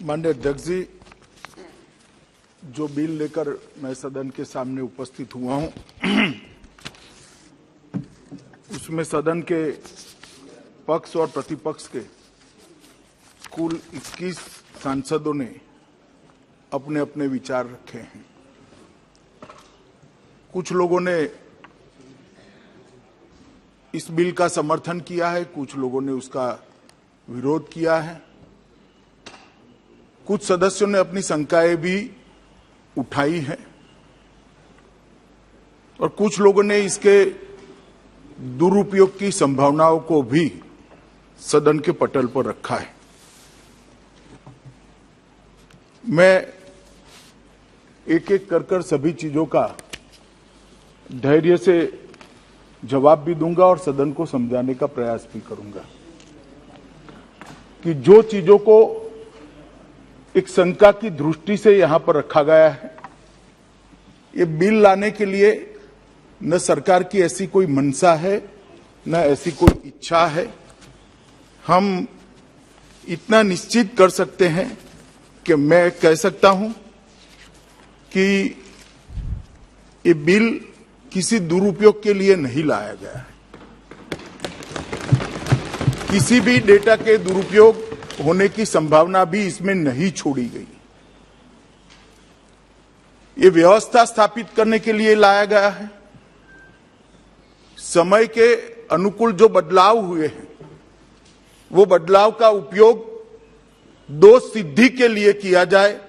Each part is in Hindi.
माननीय अध्यक्ष जी, जो बिल लेकर मैं सदन के सामने उपस्थित हुआ हूं, उसमें सदन के पक्ष और प्रतिपक्ष के कुल 21 सांसदों ने अपने अपने विचार रखे हैं। कुछ लोगों ने इस बिल का समर्थन किया है, कुछ लोगों ने उसका विरोध किया है। कुछ सदस्यों ने अपनी शंकाएं भी उठाई हैं और कुछ लोगों ने इसके दुरुपयोग की संभावनाओं को भी सदन के पटल पर रखा है। मैं एक एक कर सभी चीजों का धैर्य से जवाब भी दूंगा और सदन को समझाने का प्रयास भी करूंगा कि जो चीजों को एक शंका की दृष्टि से यहां पर रखा गया है, ये बिल लाने के लिए न सरकार की ऐसी कोई मंशा है, न ऐसी कोई इच्छा है। हम इतना निश्चित कर सकते हैं कि मैं कह सकता हूं कि ये बिल किसी दुरुपयोग के लिए नहीं लाया गया है। किसी भी डेटा के दुरुपयोग होने की संभावना भी इसमें नहीं छोड़ी गई। ये व्यवस्था स्थापित करने के लिए लाया गया है। समय के अनुकूल जो बदलाव हुए हैं, वो बदलाव का उपयोग दोष सिद्धि के लिए किया जाए,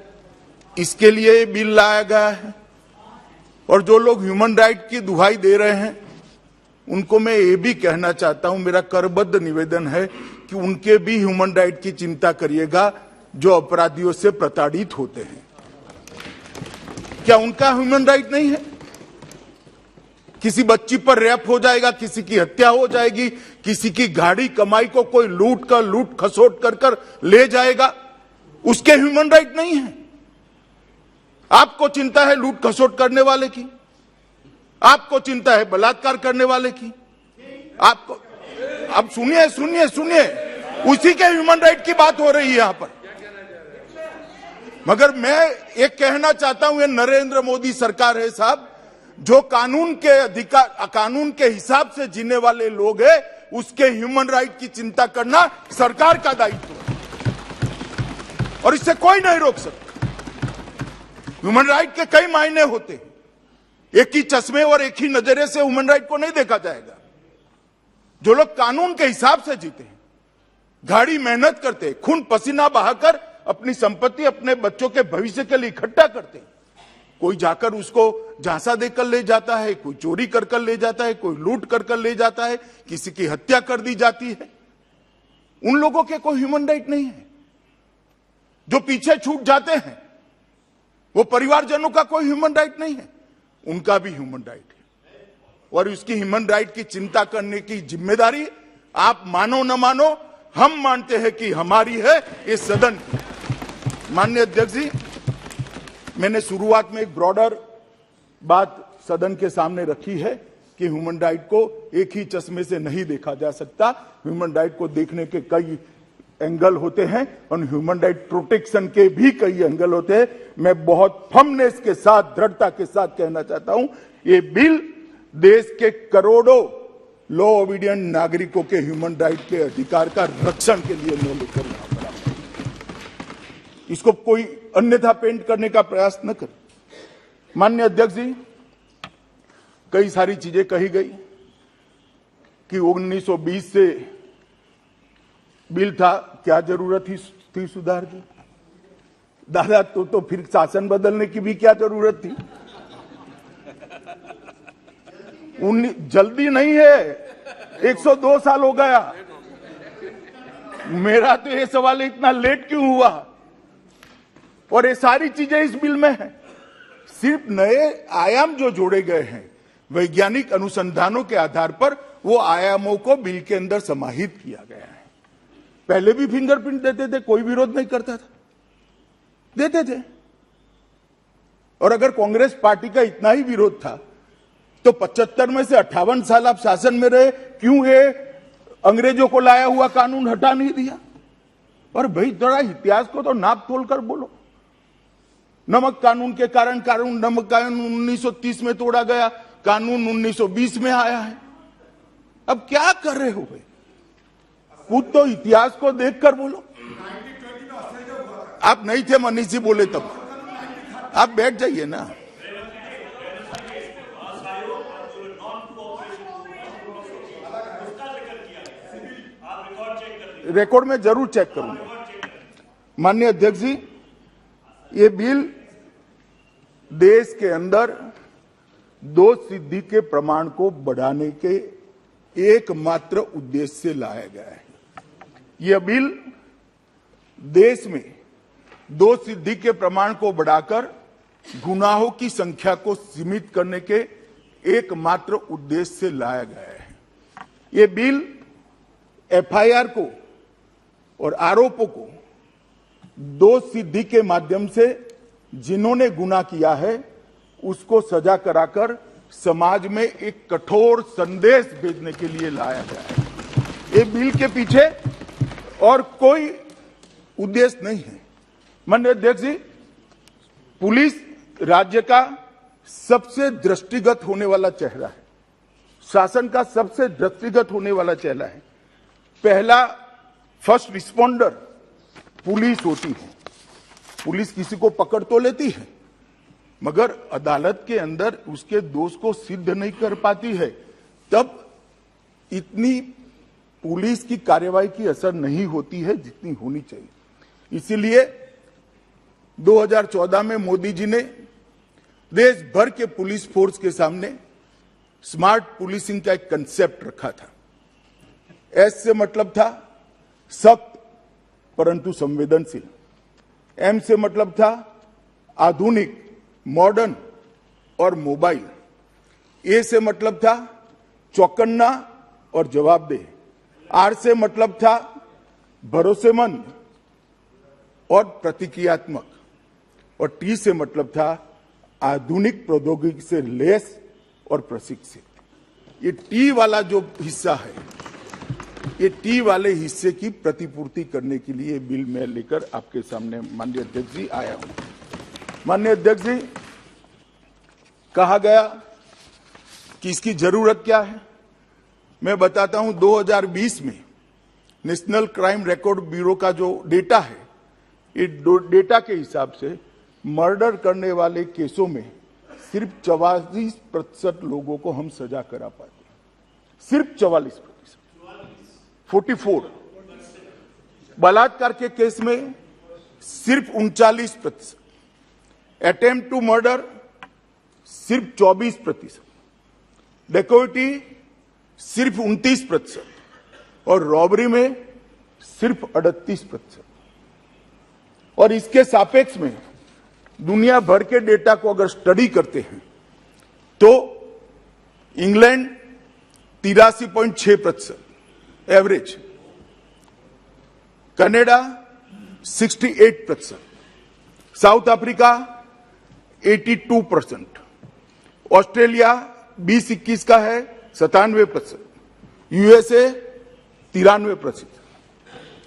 इसके लिए ये बिल लाया गया है। और जो लोग ह्यूमन राइट की दुहाई दे रहे हैं, उनको मैं ये भी कहना चाहता हूं, मेरा करबद्ध निवेदन है कि उनके भी ह्यूमन राइट की चिंता करिएगा जो अपराधियों से प्रताड़ित होते हैं। क्या उनका ह्यूमन राइट नहीं है? किसी बच्ची पर रेप हो जाएगा, किसी की हत्या हो जाएगी, किसी की गाड़ी कमाई को कोई लूट खसोट कर ले जाएगा, उसके ह्यूमन राइट नहीं है। आपको चिंता है लूट खसोट करने वाले की, आपको चिंता है बलात्कार करने वाले की, आपको अब सुनिए उसी के ह्यूमन राइट की बात हो रही है यहां पर। मगर मैं एक कहना चाहता हूं, ये नरेंद्र मोदी सरकार है साहब, जो कानून के अधिकार, कानून के हिसाब से जीने वाले लोग हैं, उसके ह्यूमन राइट की चिंता करना सरकार का दायित्व है और इससे कोई नहीं रोक सकता। ह्यूमन राइट के कई मायने होते हैं, एक ही चश्मे और एक ही नजरिए से ह्यूमन राइट को नहीं देखा जाएगा। जो लोग कानून के हिसाब से जीते हैं, गाड़ी मेहनत करते हैं, खून पसीना बहाकर अपनी संपत्ति अपने बच्चों के भविष्य के लिए इकट्ठा करते हैं, कोई जाकर उसको झांसा देकर ले जाता है, कोई चोरी कर ले जाता है, कोई लूट कर ले जाता है, किसी की हत्या कर दी जाती है, उन लोगों के कोई ह्यूमन राइट नहीं है। जो पीछे छूट जाते हैं, वो परिवारजनों का कोई ह्यूमन राइट नहीं है, उनका भी ह्यूमन राइट है। और उसकी ह्यूमन राइट की चिंता करने की जिम्मेदारी आप मानो न मानो, हम मानते हैं कि हमारी है, इस सदन की। माननीय अध्यक्ष जी, मैंने शुरुआत में एक ब्रॉडर बात सदन के सामने रखी है कि ह्यूमन राइट को एक ही चश्मे से नहीं देखा जा सकता। ह्यूमन राइट को देखने के कई एंगल होते हैं और ह्यूमन राइट प्रोटेक्शन के भी कई एंगल होते हैं। मैं बहुत फर्मनेस के साथ, दृढ़ता के साथ कहना चाहता हूं, ये बिल देश के करोड़ों लॉ ओबीडियंट नागरिकों के ह्यूमन राइट के अधिकार का रक्षण के लिए मैं लेकर यहां पर आया। इसको कोई अन्यथा पेंट करने का प्रयास न कर। माननीय अध्यक्ष जी, कई सारी चीजें कही गई कि 1920 से बिल था, क्या जरूरत थी सुधार की? दादा तो फिर शासन बदलने की भी क्या जरूरत थी? जल्दी नहीं है, 102 साल हो गया। मेरा तो ये सवाल है, इतना लेट क्यों हुआ? और ये सारी चीजें इस बिल में है। सिर्फ नए आयाम जो जोड़े गए हैं वैज्ञानिक अनुसंधानों के आधार पर, वो आयामों को बिल के अंदर समाहित किया गया है। पहले भी फिंगरप्रिंट देते थे, कोई विरोध नहीं करता था, देते थे। और अगर कांग्रेस पार्टी का इतना ही विरोध था तो 75 में से 58 साल आप शासन में रहे, क्यों ये अंग्रेजों को लाया हुआ कानून हटा नहीं दिया? और भाई थोड़ा इतिहास को तो नाप तोल कर बोलो। नमक कानून के कारण नमक कानून 1930 में तोड़ा गया, कानून 1920 में आया है। अब क्या कर रहे हो भाई? खुद तो इतिहास को देखकर बोलो। आप नहीं थे, मनीष जी बोले तब। आप बैठ जाइए ना। रिकॉर्ड में जरूर चेक करूंगा। माननीय अध्यक्ष जी, ये बिल देश के अंदर दोष सिद्धि के प्रमाण को बढ़ाने के एकमात्र उद्देश्य से लाया गया है। यह बिल देश में दोष सिद्धि के प्रमाण को बढ़ाकर गुनाहों की संख्या को सीमित करने के एकमात्र उद्देश्य से लाया गया है। यह बिल एफआईआर को और आरोपों को दोष सिद्धि के माध्यम से जिन्होंने गुनाह किया है उसको सजा कराकर समाज में एक कठोर संदेश भेजने के लिए लाया गया है। ये बिल के पीछे और कोई उद्देश्य नहीं है। माननीय अध्यक्ष जी, पुलिस राज्य का सबसे दृष्टिगत होने वाला चेहरा है, शासन का सबसे दृष्टिगत होने वाला चेहरा है। पहला फर्स्ट रिस्पॉन्डर पुलिस होती है। पुलिस किसी को पकड़ तो लेती है, मगर अदालत के अंदर उसके दोष को सिद्ध नहीं कर पाती है, तब इतनी पुलिस की कार्यवाही की असर नहीं होती है जितनी होनी चाहिए। इसीलिए 2014 में मोदी जी ने देश भर के पुलिस फोर्स के सामने स्मार्ट पुलिसिंग का एक कंसेप्ट रखा था। एस से मतलब था सख्त परंतु संवेदनशील, एम से मतलब था आधुनिक, मॉडर्न और मोबाइल, ए से मतलब था चौकन्ना और जवाबदेह, आर से मतलब था भरोसेमंद और प्रतिक्रियात्मक, और टी से मतलब था आधुनिक प्रौद्योगिकी से लैस और प्रशिक्षित। ये टी वाला जो हिस्सा है, ये टी वाले हिस्से की प्रतिपूर्ति करने के लिए बिल मैं लेकर आपके सामने माननीय अध्यक्ष जी आया हूं। माननीय अध्यक्ष जी, कहा गया कि इसकी जरूरत क्या है, मैं बताता हूं। 2020 में नेशनल क्राइम रिकॉर्ड ब्यूरो का जो डेटा है, ये डेटा के हिसाब से मर्डर करने वाले केसों में सिर्फ 44% लोगों को हम सजा करा पाते हैं। सिर्फ 44%। 44। बलात्कार के केस में सिर्फ 39%। अटेम्प्ट टू मर्डर सिर्फ 24%। डेकोइटी सिर्फ 29% और रॉबरी में सिर्फ 38%। और इसके सापेक्ष में दुनिया भर के डेटा को अगर स्टडी करते हैं तो England 83.6% average, Canada 68%, south Africa 82%, Australia 2021 का है 97%, यूएसए 93%।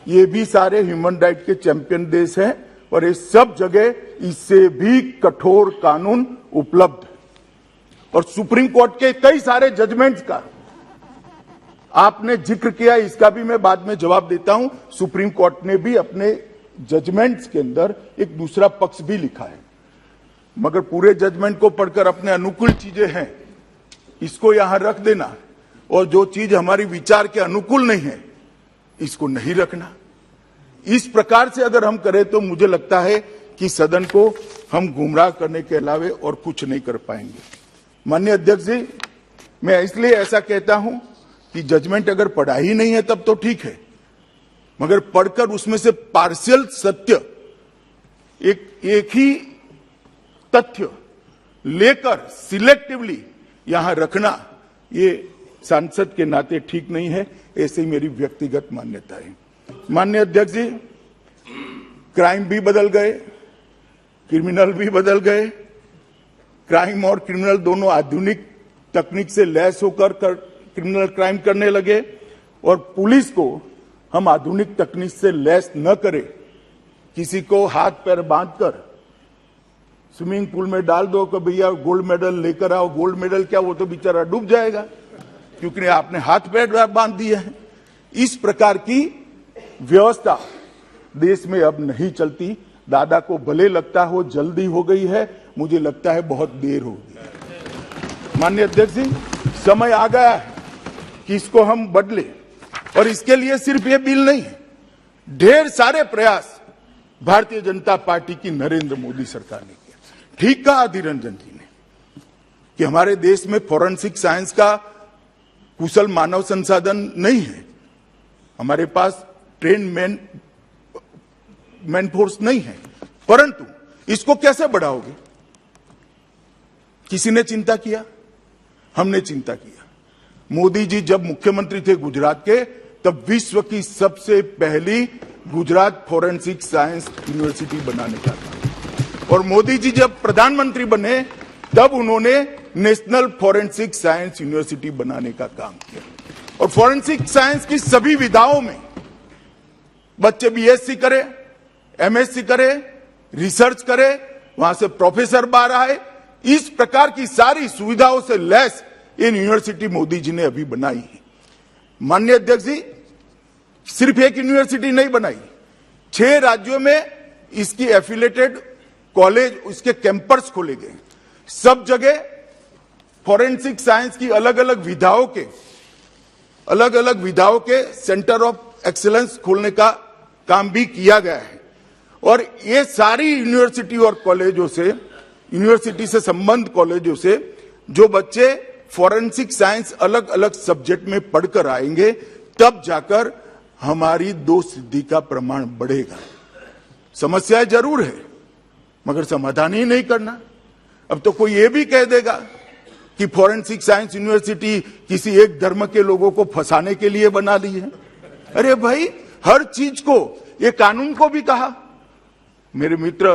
ये भी सारे ह्यूमन राइट के चैंपियन देश हैं और ये सब जगह इससे भी कठोर कानून उपलब्ध है। और सुप्रीम कोर्ट के कई सारे जजमेंट्स का आपने जिक्र किया, इसका भी मैं बाद में जवाब देता हूं। सुप्रीम कोर्ट ने भी अपने जजमेंट्स के अंदर एक दूसरा पक्ष भी लिखा है, मगर पूरे जजमेंट को पढ़कर अपने अनुकूल चीजें हैं इसको यहां रख देना, और जो चीज हमारी विचार के अनुकूल नहीं है इसको नहीं रखना। इस प्रकार से अगर हम करें तो मुझे लगता है कि सदन को हम गुमराह करने के अलावे और कुछ नहीं कर पाएंगे। माननीय अध्यक्ष जी, मैं इसलिए ऐसा कहता हूं कि जजमेंट अगर पढ़ा ही नहीं है तब तो ठीक है, मगर पढ़कर उसमें से पार्शियल सत्य, एक ही तथ्य लेकर सिलेक्टिवली यहां रखना, ये सांसद के नाते ठीक नहीं है। ऐसे ही मेरी व्यक्तिगत मान्यता है। माननीय अध्यक्ष जी, क्राइम भी बदल गए, क्रिमिनल भी बदल गए। क्राइम और क्रिमिनल दोनों आधुनिक तकनीक से लैस होकर क्रिमिनल क्राइम करने लगे, और पुलिस को हम आधुनिक तकनीक से लैस न करें, किसी को हाथ पैर बांधकर स्विमिंग पूल में डाल दो कि भैया गोल्ड मेडल लेकर आओ, गोल्ड मेडल क्या, वो तो बेचारा डूब जाएगा क्योंकि आपने हाथ पैर बांध दिए हैं। इस प्रकार की व्यवस्था देश में अब नहीं चलती। दादा को भले लगता हो जल्दी हो गई है, मुझे लगता है बहुत देर हो गई। माननीय अध्यक्ष जी, समय आ गया है कि इसको हम बदले, और इसके लिए सिर्फ ये बिल नहीं है, ढेर सारे प्रयास भारतीय जनता पार्टी की नरेंद्र मोदी सरकार ने किया। ठीक कहा अधीर रंजन जी ने कि हमारे देश में फॉरेंसिक साइंस का कुशल मानव संसाधन नहीं है, हमारे पास ट्रेन मैन फोर्स नहीं है, परंतु इसको कैसे बढ़ाओगे? किसी ने चिंता किया? हमने चिंता किया। मोदी जी जब मुख्यमंत्री थे गुजरात के, तब विश्व की सबसे पहली गुजरात फॉरेंसिक साइंस यूनिवर्सिटी बनाने का था, और मोदी जी जब प्रधानमंत्री बने तब उन्होंने नेशनल फॉरेंसिक साइंस यूनिवर्सिटी बनाने का काम किया। और फॉरेंसिक साइंस की सभी विधाओं में बच्चे बीएससी करे, एमएससी करे, रिसर्च करे, वहां से प्रोफेसर बाहर आए, इस प्रकार की सारी सुविधाओं से lace in university Modi ji ने अभी बनाई है। माननीय अध्यक्ष जी, सिर्फ एक यूनिवर्सिटी नहीं बनाई, 6 राज्यों में इसकी एफिलेटेड कॉलेज, इसके कैंपस खोले गए। सब जगह फॉरेंसिक साइंस की अलग अलग विधाओं के सेंटर ऑफ एक्सीलेंस खोलने का काम भी किया गया है। और ये सारी यूनिवर्सिटी और कॉलेजों से, यूनिवर्सिटी से संबंध कॉलेजों से जो बच्चे फॉरेंसिक साइंस अलग अलग सब्जेक्ट में पढ़कर आएंगे, तब जाकर हमारी 2 सिद्धि का प्रमाण बढ़ेगा। समस्या जरूर है, मगर समाधान ही नहीं करना। अब तो कोई ये भी कह देगा कि फॉरेंसिक साइंस यूनिवर्सिटी किसी एक धर्म के लोगों को फंसाने के लिए बना दी है। अरे भाई, हर चीज को, ये कानून को भी कहा। मेरे मित्र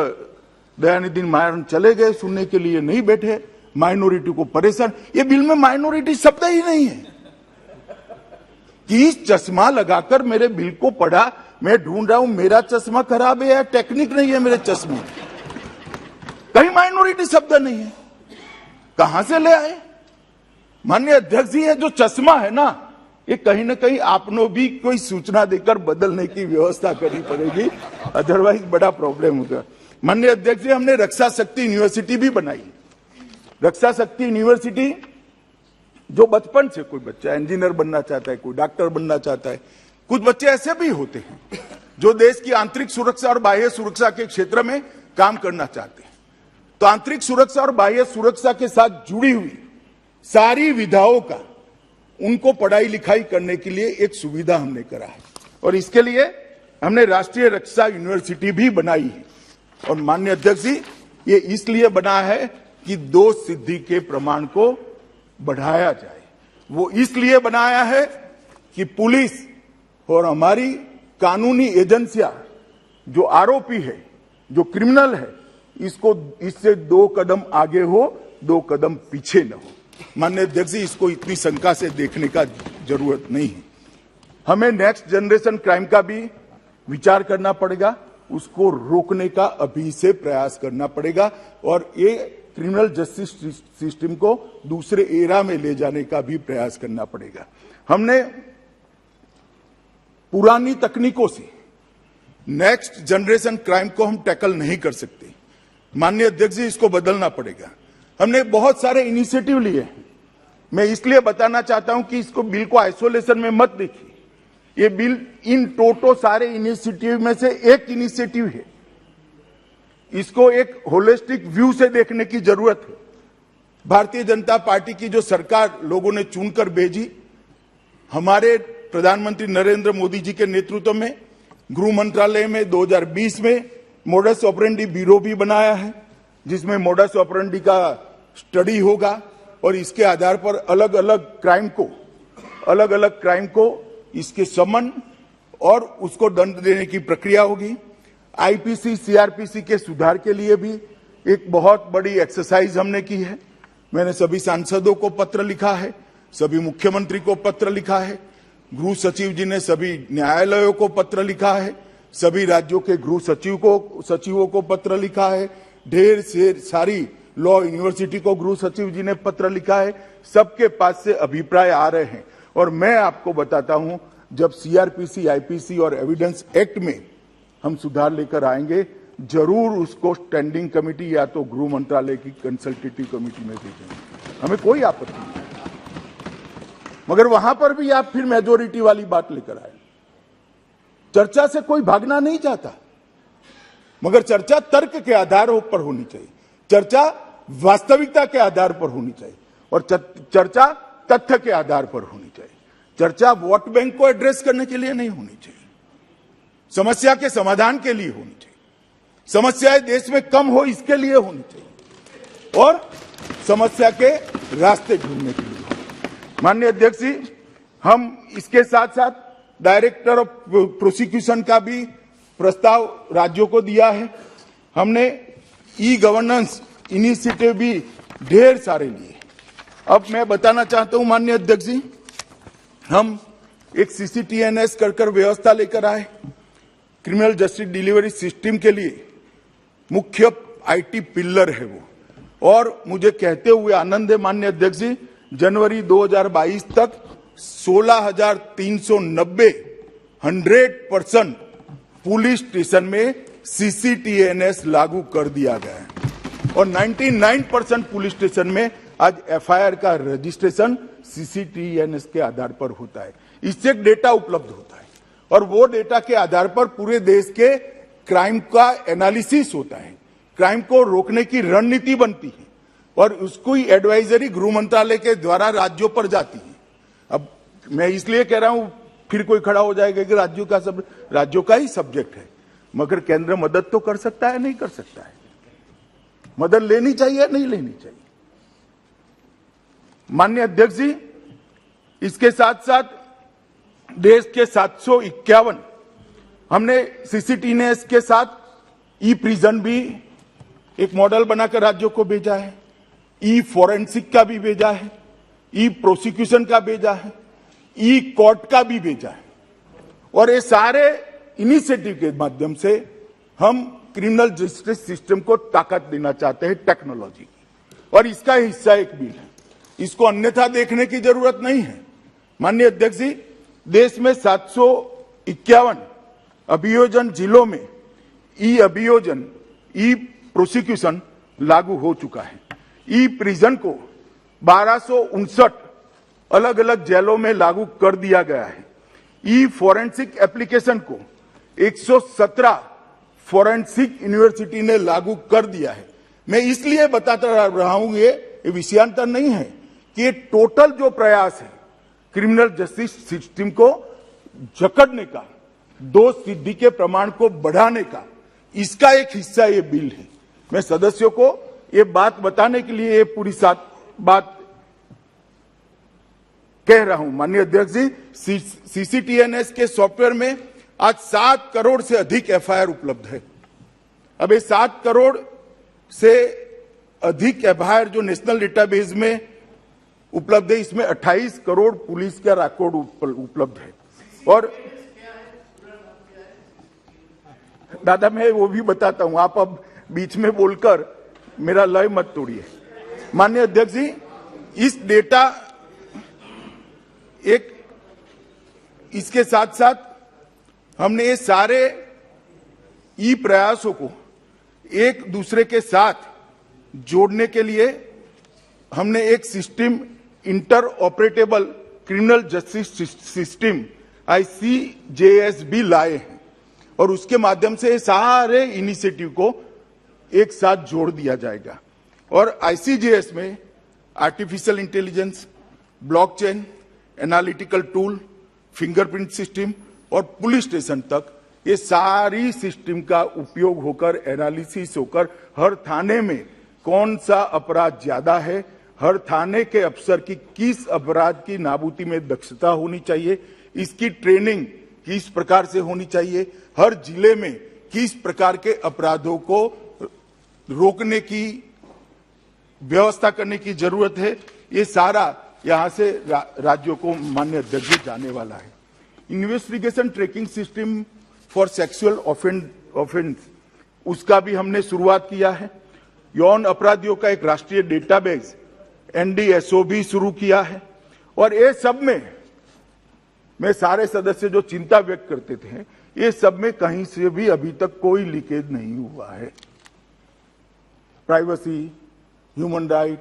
दयानिधि मारन चले गए, सुनने के लिए नहीं बैठे, माइनॉरिटी को परेशान। ये बिल में माइनॉरिटी शब्द ही नहीं है कि चश्मा लगाकर मेरे बिल को पढ़ा। मैं ढूंढ रहा हूं मेरा चश्मा खराब है या टेक्निक नहीं है मेरे चश्मे, कहीं माइनॉरिटी शब्द नहीं है। कहां से ले आए? माननीय अध्यक्ष जी, ये जो चश्मा है ना, ये कहीं ना कहीं आपने भी कोई सूचना देकर बदलने की व्यवस्था करनी पड़ेगी, अदरवाइज बड़ा प्रॉब्लम होगा। माननीय अध्यक्ष जी, हमने रक्षा शक्ति यूनिवर्सिटी भी बनाई। रक्षा शक्ति यूनिवर्सिटी जो बचपन से, कोई बच्चा इंजीनियर बनना चाहता है, कोई डॉक्टर बनना चाहता है, कुछ बच्चे ऐसे भी होते हैं जो देश की आंतरिक सुरक्षा और बाह्य सुरक्षा के क्षेत्र में काम करना चाहते हैं। तो आंतरिक सुरक्षा और बाह्य सुरक्षा के साथ जुड़ी हुई सारी विधाओं का उनको पढ़ाई लिखाई करने के लिए एक सुविधा हमने करा है, और इसके लिए हमने राष्ट्रीय रक्षा यूनिवर्सिटी भी बनाई है। और माननीय अध्यक्ष जी, ये इसलिए बना है कि 2 सिद्धि के प्रमाण को बढ़ाया जाए। वो इसलिए बनाया है कि पुलिस और हमारी कानूनी एजेंसियां, जो आरोपी है, जो क्रिमिनल है, इससे 2 कदम आगे हो, 2 कदम पीछे न हो। माननीय अध्यक्ष जी, इसको इतनी शंका से देखने का जरूरत नहीं है। हमें नेक्स्ट जनरेशन क्राइम का भी विचार करना पड़ेगा, उसको रोकने का अभी से प्रयास करना पड़ेगा, और ये क्रिमिनल जस्टिस सिस्टम को दूसरे एरा में ले जाने का भी प्रयास करना पड़ेगा। हमने पुरानी तकनीकों से नेक्स्ट जनरेशन क्राइम को हम टैकल नहीं कर सकते। माननीय अध्यक्ष जी, इसको बदलना पड़ेगा। हमने बहुत सारे इनिशिएटिव लिए हैं। मैं इसलिए बताना चाहता हूं कि इसको बिल को आइसोलेशन में मत देखिए। ये बिल इन टोटो सारे इनिशिएटिव में से एक इनिशिएटिव है। इसको एक होलिस्टिक व्यू से देखने की जरूरत है। भारतीय जनता पार्टी की जो सरकार लोगों ने चुनकर भेजी, हमारे प्रधानमंत्री नरेंद्र मोदी जी के नेतृत्व में गृह मंत्रालय में 2020 में मोडस ऑपरेंडी ब्यूरो भी बनाया है, जिसमें मोडस ऑपरेंडी का स्टडी होगा, और इसके आधार पर अलग अलग क्राइम को इसके समन और उसको दंड देने की प्रक्रिया होगी। आईपीसी सीआरपीसी के सुधार के लिए भी एक बहुत बड़ी एक्सरसाइज हमने की है। मैंने सभी सांसदों को पत्र लिखा है, सभी मुख्यमंत्री को पत्र लिखा है, गृह सचिव जी ने सभी न्यायालयों को पत्र लिखा है, सभी राज्यों के गृह सचिवों को पत्र लिखा है, ढेर से सारी लॉ यूनिवर्सिटी को गृह सचिव जी ने पत्र लिखा है, सबके पास से अभिप्राय आ रहे हैं। और मैं आपको बताता हूं, जब सीआरपीसी, आईपीसी और एविडेंस एक्ट में हम सुधार लेकर आएंगे, जरूर उसको स्टैंडिंग कमेटी या तो गृह मंत्रालय की कंसल्टेटिव कमेटी में भेजेंगे, हमें कोई आपत्ति नहीं। मगर वहां पर भी आप फिर मेजोरिटी वाली बात लेकर आए। चर्चा से कोई भागना नहीं चाहता, मगर चर्चा तर्क के आधार पर होनी चाहिए, चर्चा वास्तविकता के आधार पर होनी चाहिए और चर्चा तथ्य के आधार पर होनी चाहिए। चर्चा वोट बैंक को एड्रेस करने के लिए नहीं होनी चाहिए, समस्या के समाधान के लिए होनी चाहिए, समस्याएं देश में कम हो इसके लिए होनी चाहिए और समस्या के रास्ते ढूंढने के लिए। माननीय अध्यक्ष जी, हम इसके साथ साथ डायरेक्टर ऑफ प्रोसिक्यूशन का भी प्रस्ताव राज्यों को दिया है। हमने ई गवर्नेंस इनिशिएटिव भी ढेर सारे लिए। अब मैं बताना चाहता हूं माननीय अध्यक्ष जी, हम एक CCTNS कर व्यवस्था लेकर आए। क्रिमिनल जस्टिस डिलीवरी सिस्टम के लिए मुख्य IT पिलर है वो, और मुझे कहते हुए आनंद है माननीय अध्यक्ष जी, जनवरी 2022 तक 16,390 100% पुलिस स्टेशन में CCTNS लागू कर दिया गया है और 99% पुलिस स्टेशन में आज FIR का रजिस्ट्रेशन CCTNS के आधार पर होता है। इससे एक डेटा उपलब्ध होता है और वो डेटा के आधार पर पूरे देश के क्राइम का एनालिसिस होता है, क्राइम को रोकने की रणनीति बनती है और उसको एडवाइजरी गृह मंत्रालय के द्वारा राज्यों पर जाती है। अब मैं इसलिए कह रहा हूं, फिर कोई खड़ा हो जाएगा कि राज्यों का ही सब्जेक्ट है, मगर केंद्र मदद तो कर सकता है, नहीं कर सकता है, मदद लेनी चाहिए, नहीं लेनी चाहिए। माननीय अध्यक्ष जी, इसके साथ साथ देश के 751 हमने CCTNS के साथ ई प्रिजन भी एक मॉडल बनाकर राज्यों को भेजा है, ई फॉरेंसिक का भी भेजा है, ई प्रोसिक्यूशन का भेजा है, ई कोर्ट का भी भेजा है और ये सारे इनिशिएटिव के माध्यम से हम क्रिमिनल जस्टिस सिस्टम को ताकत देना चाहते हैं टेक्नोलॉजी की, और इसका हिस्सा एक बिल है, इसको अन्यथा देखने की जरूरत नहीं है। माननीय अध्यक्ष जी, देश में 751 अभियोजन जिलों में ई अभियोजन, ई प्रोसिक्यूशन लागू हो चुका है। ई प्रिजन को 1259 अलग अलग जेलों में लागू कर दिया गया है। ई फॉरेंसिक एप्लीकेशन को 117 फॉरेंसिक यूनिवर्सिटी ने लागू कर दिया है। मैं इसलिए बताता रहा हूं, ये विषयांतर नहीं है कि ये टोटल जो प्रयास है क्रिमिनल जस्टिस सिस्टम को जकड़ने का, दोष सिद्धि के प्रमाण को बढ़ाने का, इसका एक हिस्सा ये बिल है। मैं सदस्यों को ये बात बताने के लिए ये पूरी बात कह रहा हूं। माननीय अध्यक्ष जी, CCTNS के सॉफ्टवेयर में आज 7 करोड़ से अधिक FIR उपलब्ध है। अब ये 7 करोड़ से अधिक FIR जो नेशनल डेटाबेस में उपलब्ध है, इसमें 28 करोड़ पुलिस का रिकॉर्ड उपलब्ध है। और दादा, मैं वो भी बताता हूं, आप अब बीच में बोलकर मेरा लय मत तोड़िए। माननीय अध्यक्ष जी, इस डेटा इसके साथ साथ हमने ये सारे ई प्रयासों को एक दूसरे के साथ जोड़ने के लिए हमने एक system, inter operable criminal justice system ICJS भी लाए हैं और उसके माध्यम से सारे इनिशिएटिव को एक साथ जोड़ दिया जाएगा। और ICJS में artificial intelligence, blockchain, analytical tool, fingerprint system और पुलिस स्टेशन तक ये सारी सिस्टम का उपयोग होकर, एनालिसिस होकर, हर थाने में कौन सा अपराध ज्यादा है, हर थाने के अफसर की किस अपराध की नाबूदी में दक्षता होनी चाहिए, इसकी ट्रेनिंग किस प्रकार से होनी चाहिए, हर जिले में किस प्रकार के अपराधों को रोकने की व्यवस्था करने की जरूरत है, ये सारा यहां से राज्यों को माननीय अध्यक्ष जी जाने वाला है। Investigation tracking system for sexual offence उसका भी हमने शुरुआत किया है। यौन अपराधियों का एक राष्ट्रीय डेटाबेस NDSO भी शुरू किया है। और ये सब में सारे सदस्य जो चिंता व्यक्त करते थे, ये सब में कहीं से भी अभी तक कोई लीकेज नहीं हुआ है। Privacy, human right,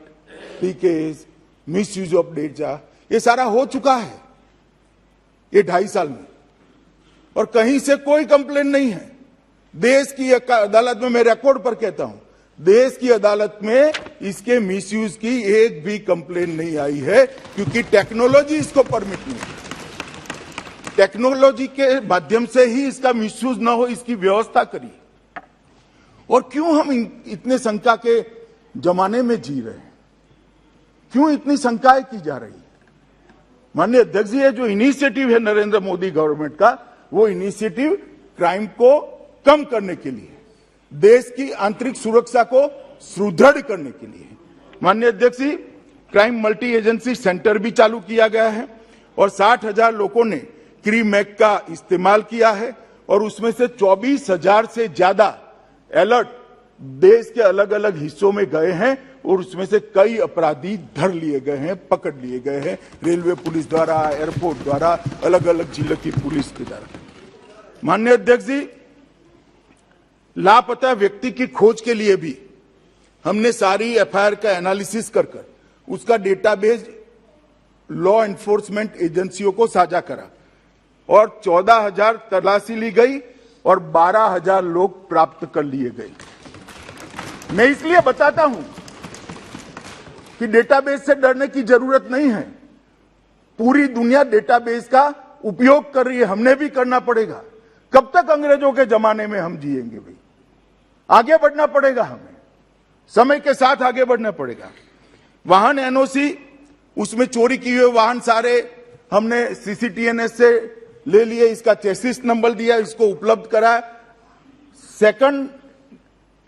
leakage, misuse of data, ये सारा हो चुका है ये 2.5 साल में, और कहीं से कोई कंप्लेन नहीं है। देश की अदालत में, मैं रिकॉर्ड पर कहता हूं, देश की अदालत में इसके मिसयूज की एक भी कंप्लेन नहीं आई है, क्योंकि टेक्नोलॉजी इसको परमिट नहीं। टेक्नोलॉजी के माध्यम से ही इसका मिसयूज ना हो, इसकी व्यवस्था करी। और क्यों हम इतने शंका के जमाने में जी रहे हैं? क्यों इतनी शंकाएं की जा रही है? माननीय अध्यक्ष जी, ये जो इनिशिएटिव है नरेंद्र मोदी गवर्नमेंट का, वो इनिशिएटिव क्राइम को कम करने के लिए, देश की आंतरिक सुरक्षा को सुदृढ़ करने के लिए। माननीय अध्यक्ष जी, क्राइम मल्टी एजेंसी सेंटर भी चालू किया गया है और 60,000 लोगों ने क्रीमैक का इस्तेमाल किया है, और उसमें से 24,000 से ज्यादा अलर्ट देश के अलग अलग हिस्सों में गए हैं, और उसमें से कई अपराधी धर लिए गए हैं, पकड़ लिए गए हैं, रेलवे पुलिस द्वारा, एयरपोर्ट द्वारा, अलग अलग जिले की पुलिस के द्वारा। माननीय अध्यक्ष जी, लापता व्यक्ति की खोज के लिए भी हमने सारी FIR का एनालिसिस कर उसका डेटाबेस लॉ एनफोर्समेंट एजेंसियों को साझा करा, और 14,000 तलाशी ली गई और 12,000 लोग प्राप्त कर लिए गए। मैं इसलिए बताता हूं कि डेटाबेस से डरने की जरूरत नहीं है। पूरी दुनिया डेटाबेस का उपयोग कर रही है, हमने भी करना पड़ेगा। कब तक अंग्रेजों के जमाने में हम जिएंगे भाई? आगे बढ़ना पड़ेगा, हमें समय के साथ आगे बढ़ना पड़ेगा। वाहन NOC, उसमें चोरी किए हुए वाहन सारे हमने CCTNS से ले लिए, इसका चेसिस नंबर दिया, इसको उपलब्ध कराया। सेकंड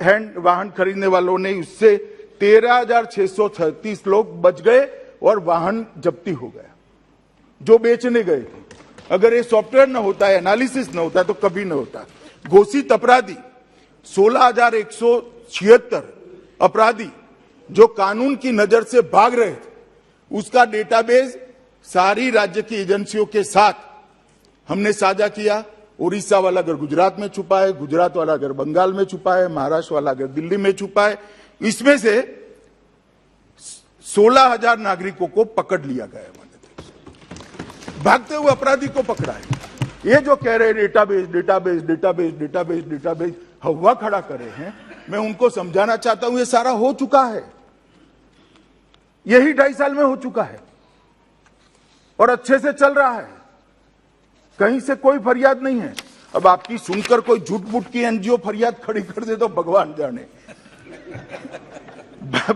हैंड वाहन खरीदने वालों ने उससे 13,636 लोग बच गए और वाहन जब्ती हो गया जो बेचने गए थे। अगर ये सॉफ्टवेयर न होता है, एनालिसिस न होता, तो कभी न होता। घोषित अपराधी 16,176 अपराधी जो कानून की नजर से भाग रहे थे, उसका डेटाबेस सारी राज्य की एजेंसियों के साथ हमने साझा किया। उड़ीसा वाला अगर गुजरात में छुपा है, गुजरात वाला अगर बंगाल में छुपा है, महाराष्ट्र वाला अगर दिल्ली में छुपा है, इसमें से 16,000 नागरिकों को पकड़ लिया गया है। भागते हुए अपराधी को पकड़ा है। ये जो कह रहे database database database database database हवा खड़ा करे हैं, मैं उनको समझाना चाहता हूं, ये सारा हो चुका है। यही 2.5 साल में हो चुका है और अच्छे से चल रहा है, कहीं से कोई फरियाद नहीं है। अब आपकी सुनकर कोई झूठ मूठ की NGO फरियाद खड़ी कर दे तो भगवान जाने।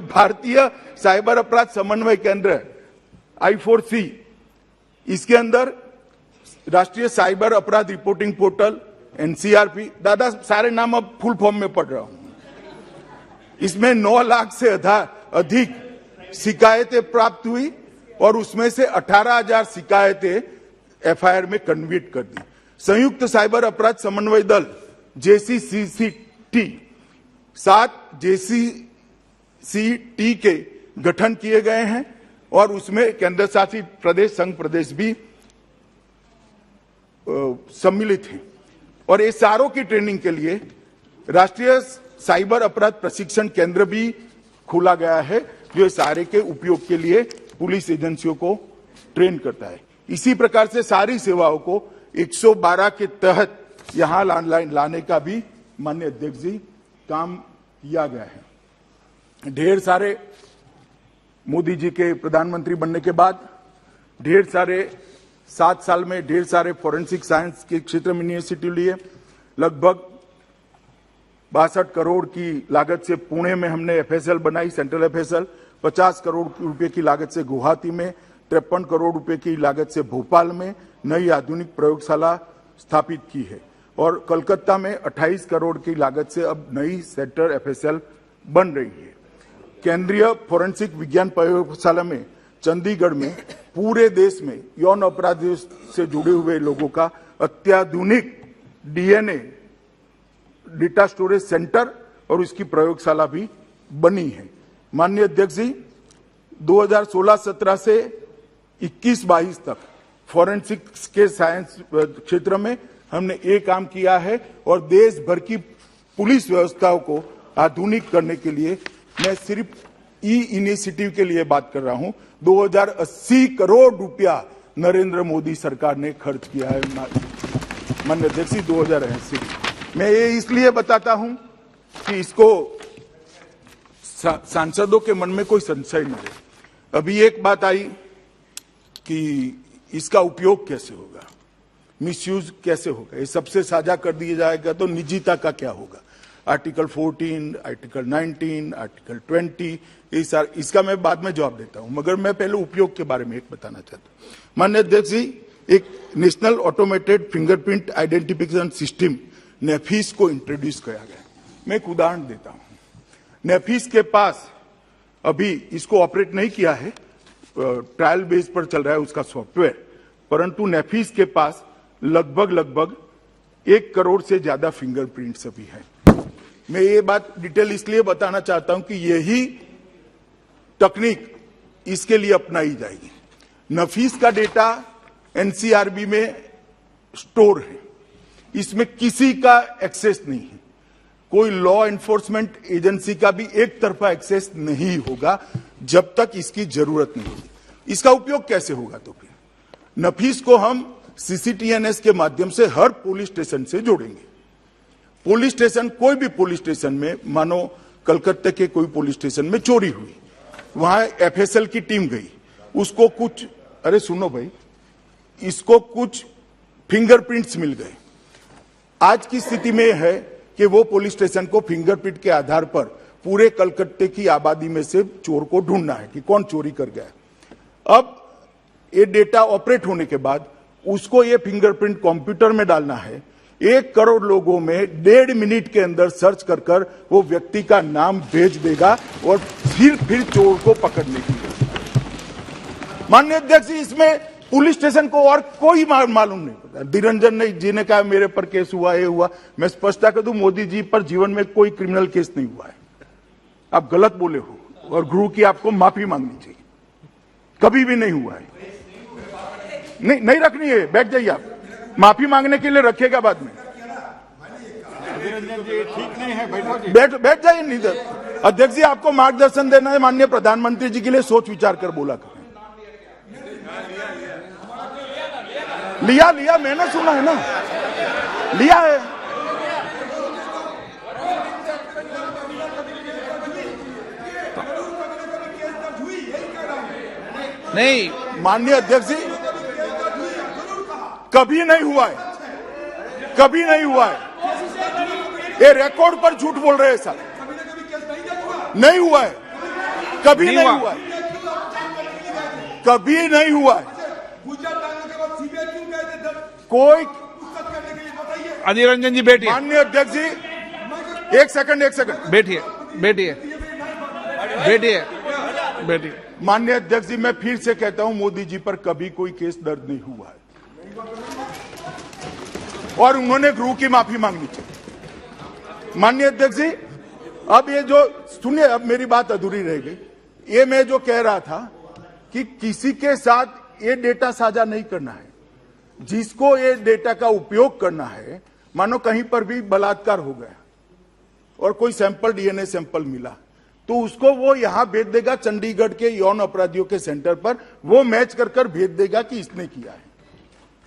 भारतीय साइबर अपराध समन्वय केंद्र I4C, इसके अंदर राष्ट्रीय साइबर अपराध रिपोर्टिंग पोर्टल NCRP, दादा सारे नाम अब फुल फॉर्म में पढ़ रहा हूं। इसमें 9 लाख से अधिक शिकायतें प्राप्त हुई और उसमें से 18,000 शिकायतें FIR में कन्वर्ट कर दी। संयुक्त साइबर अपराध समन्वय दल JCCT 7 JCCT के गठन किए गए हैं और उसमें केंद्र शासित प्रदेश, संघ प्रदेश भी सम्मिलित हैं। और ये सारों की ट्रेनिंग के लिए राष्ट्रीय साइबर अपराध प्रशिक्षण केंद्र भी खोला गया है, जो सारे के उपयोग के लिए पुलिस एजेंसियों को ट्रेन करता है। इसी प्रकार से सारी सेवाओं को 112 के तहत यहां लाने का भी माननीय अध्यक्ष जी काम किया गया है। ढेर सारे मोदी जी के प्रधानमंत्री बनने के बाद 7 साल में ढेर सारे फॉरेंसिक साइंस के क्षेत्र में इनिशिएटिव लिए। लगभग 62 करोड़ की लागत से पुणे में हमने FSL बनाई, सेंट्रल FSL। 50 करोड़ रुपए की लागत से गुवाहाटी में, 53 करोड़ रुपए की लागत से भोपाल में नई आधुनिक प्रयोगशाला स्थापित की है और कोलकाता में 28 करोड़ की लागत से अब नई सेंटर FSL बन रही है। केंद्रीय फोरेंसिक विज्ञान प्रयोगशाला में चंडीगढ़ में पूरे देश में यौन अपराधियों से जुड़े हुए लोगों का अत्याधुनिक डीएनए डेटा स्टोरेज सेंटर और उसकी प्रयोगशाला भी बनी है। माननीय अध्यक्ष जी, 2016-17 से 21-22 तक फॉरेंसिक्स के साइंस क्षेत्र में हमने ये काम किया है और देश भर की पुलिस व्यवस्थाओं को आधुनिक करने के लिए मैं सिर्फ इनिशिएटिव के लिए बात कर रहा हूं। 2080 करोड़ रुपया नरेंद्र मोदी सरकार ने खर्च किया है। माननीय अध्यक्ष जी, 2080। मैं ये इसलिए बताता हूं कि इसको सांसदों के मन में कोई संशय न रहे। अभी एक बात आई कि इसका उपयोग कैसे होगा, मिसयूज कैसे होगा, ये सबसे साझा कर दिया जाएगा तो निजीता का क्या होगा। आर्टिकल 14, आर्टिकल 19, आर्टिकल 20, इसका मैं बाद में जवाब देता हूं, मगर मैं पहले उपयोग के बारे में एक बताना चाहता हूं। माननीय अध्यक्ष जी, एक national automated fingerprint identification system NAFIS को इंट्रोड्यूस किया गया। मैं एक उदाहरण देता हूं। नेफिस के पास अभी इसको ऑपरेट नहीं किया है, ट्रायल बेस पर चल रहा है उसका सॉफ्टवेयर, परंतु नेफिस के पास लगभग 1 करोड़ से ज्यादा फिंगरप्रिंट्स अभी है। मैं ये बात डिटेल इसलिए बताना चाहता हूं कि यही तकनीक इसके लिए अपनाई जाएगी। नफीस का डेटा एनसीआरबी में स्टोर है, इसमें किसी का एक्सेस नहीं है, कोई लॉ एनफोर्समेंट एजेंसी का भी एक तरफा एक्सेस नहीं होगा जब तक इसकी जरूरत नहीं होगी। इसका उपयोग कैसे होगा? तो फिर नफीस को हम सीसीटीएनएस के माध्यम से हर पुलिस स्टेशन से जोड़ेंगे। पुलिस स्टेशन, कोई भी पुलिस स्टेशन में, मानो कलकत्ते के कोई पुलिस स्टेशन में चोरी हुई, वहां एफएसएल की टीम गई, उसको कुछ, अरे सुनो भाई, इसको कुछ फिंगरप्रिंट्स मिल गए। आज की स्थिति में है कि वो पुलिस स्टेशन को फिंगरप्रिंट के आधार पर पूरे कलकत्ते की आबादी में से चोर को ढूंढना है कि कौन चोरी कर गया। अब ये डेटा ऑपरेट होने के बाद उसको ये फिंगरप्रिंट कंप्यूटर में डालना है। 1 करोड़ लोगों में 1.5 मिनट के अंदर सर्च कर वो व्यक्ति का नाम भेज देगा और फिर चोर को पकड़ने के लिए। माननीय अध्यक्ष जी, इसमें पुलिस स्टेशन को और कोई मालूम नहीं पड़ता। निरंजन जी ने कहा मेरे पर केस हुआ, ये हुआ। मैं स्पष्टता कर दूं, मोदी जी पर जीवन में कोई क्रिमिनल केस नहीं हुआ है। आप गलत बोले हो और गृह की आपको माफी मांगनी चाहिए। कभी भी नहीं हुआ है। नहीं रखनी है, बैठ जाइए आप। माफी मांगने के लिए रखेगा बाद में। ठीक नहीं है, बैठ जाइए। नहीं, अध्यक्ष जी आपको मार्गदर्शन देना है। माननीय प्रधानमंत्री जी के लिए सोच विचार कर बोला करें। लिया मैंने सुना है ना, लिया है। नहीं, माननीय अध्यक्ष जी, कभी नहीं हुआ है, कभी नहीं हुआ है। ये रिकॉर्ड पर झूठ बोल रहे हैं सर। नहीं हुआ है, कभी नहीं हुआ है, कभी नहीं हुआ है। कोई अधीर रंजन जी बैठिए। माननीय अध्यक्ष जी, एक सेकंड बैठिए। माननीय अध्यक्ष जी, मैं फिर से कहता हूं, मोदी जी पर कभी कोई केस दर्ज नहीं हुआ है और उन्होंने गृह की माफी मांगनी चाहिए। माननीय अध्यक्ष जी, अब ये जो सुनिए, अब मेरी बात अधूरी रह गई। ये मैं जो कह रहा था कि किसी के साथ ये डेटा साझा नहीं करना है। जिसको ये डेटा का उपयोग करना है, मानो कहीं पर भी बलात्कार हो गया और कोई सैंपल, डीएनए सैंपल मिला, तो उसको वो यहां भेज देगा चंडीगढ़ के यौन अपराधियों के सेंटर पर। वो मैच कर भेज देगा कि इसने किया है।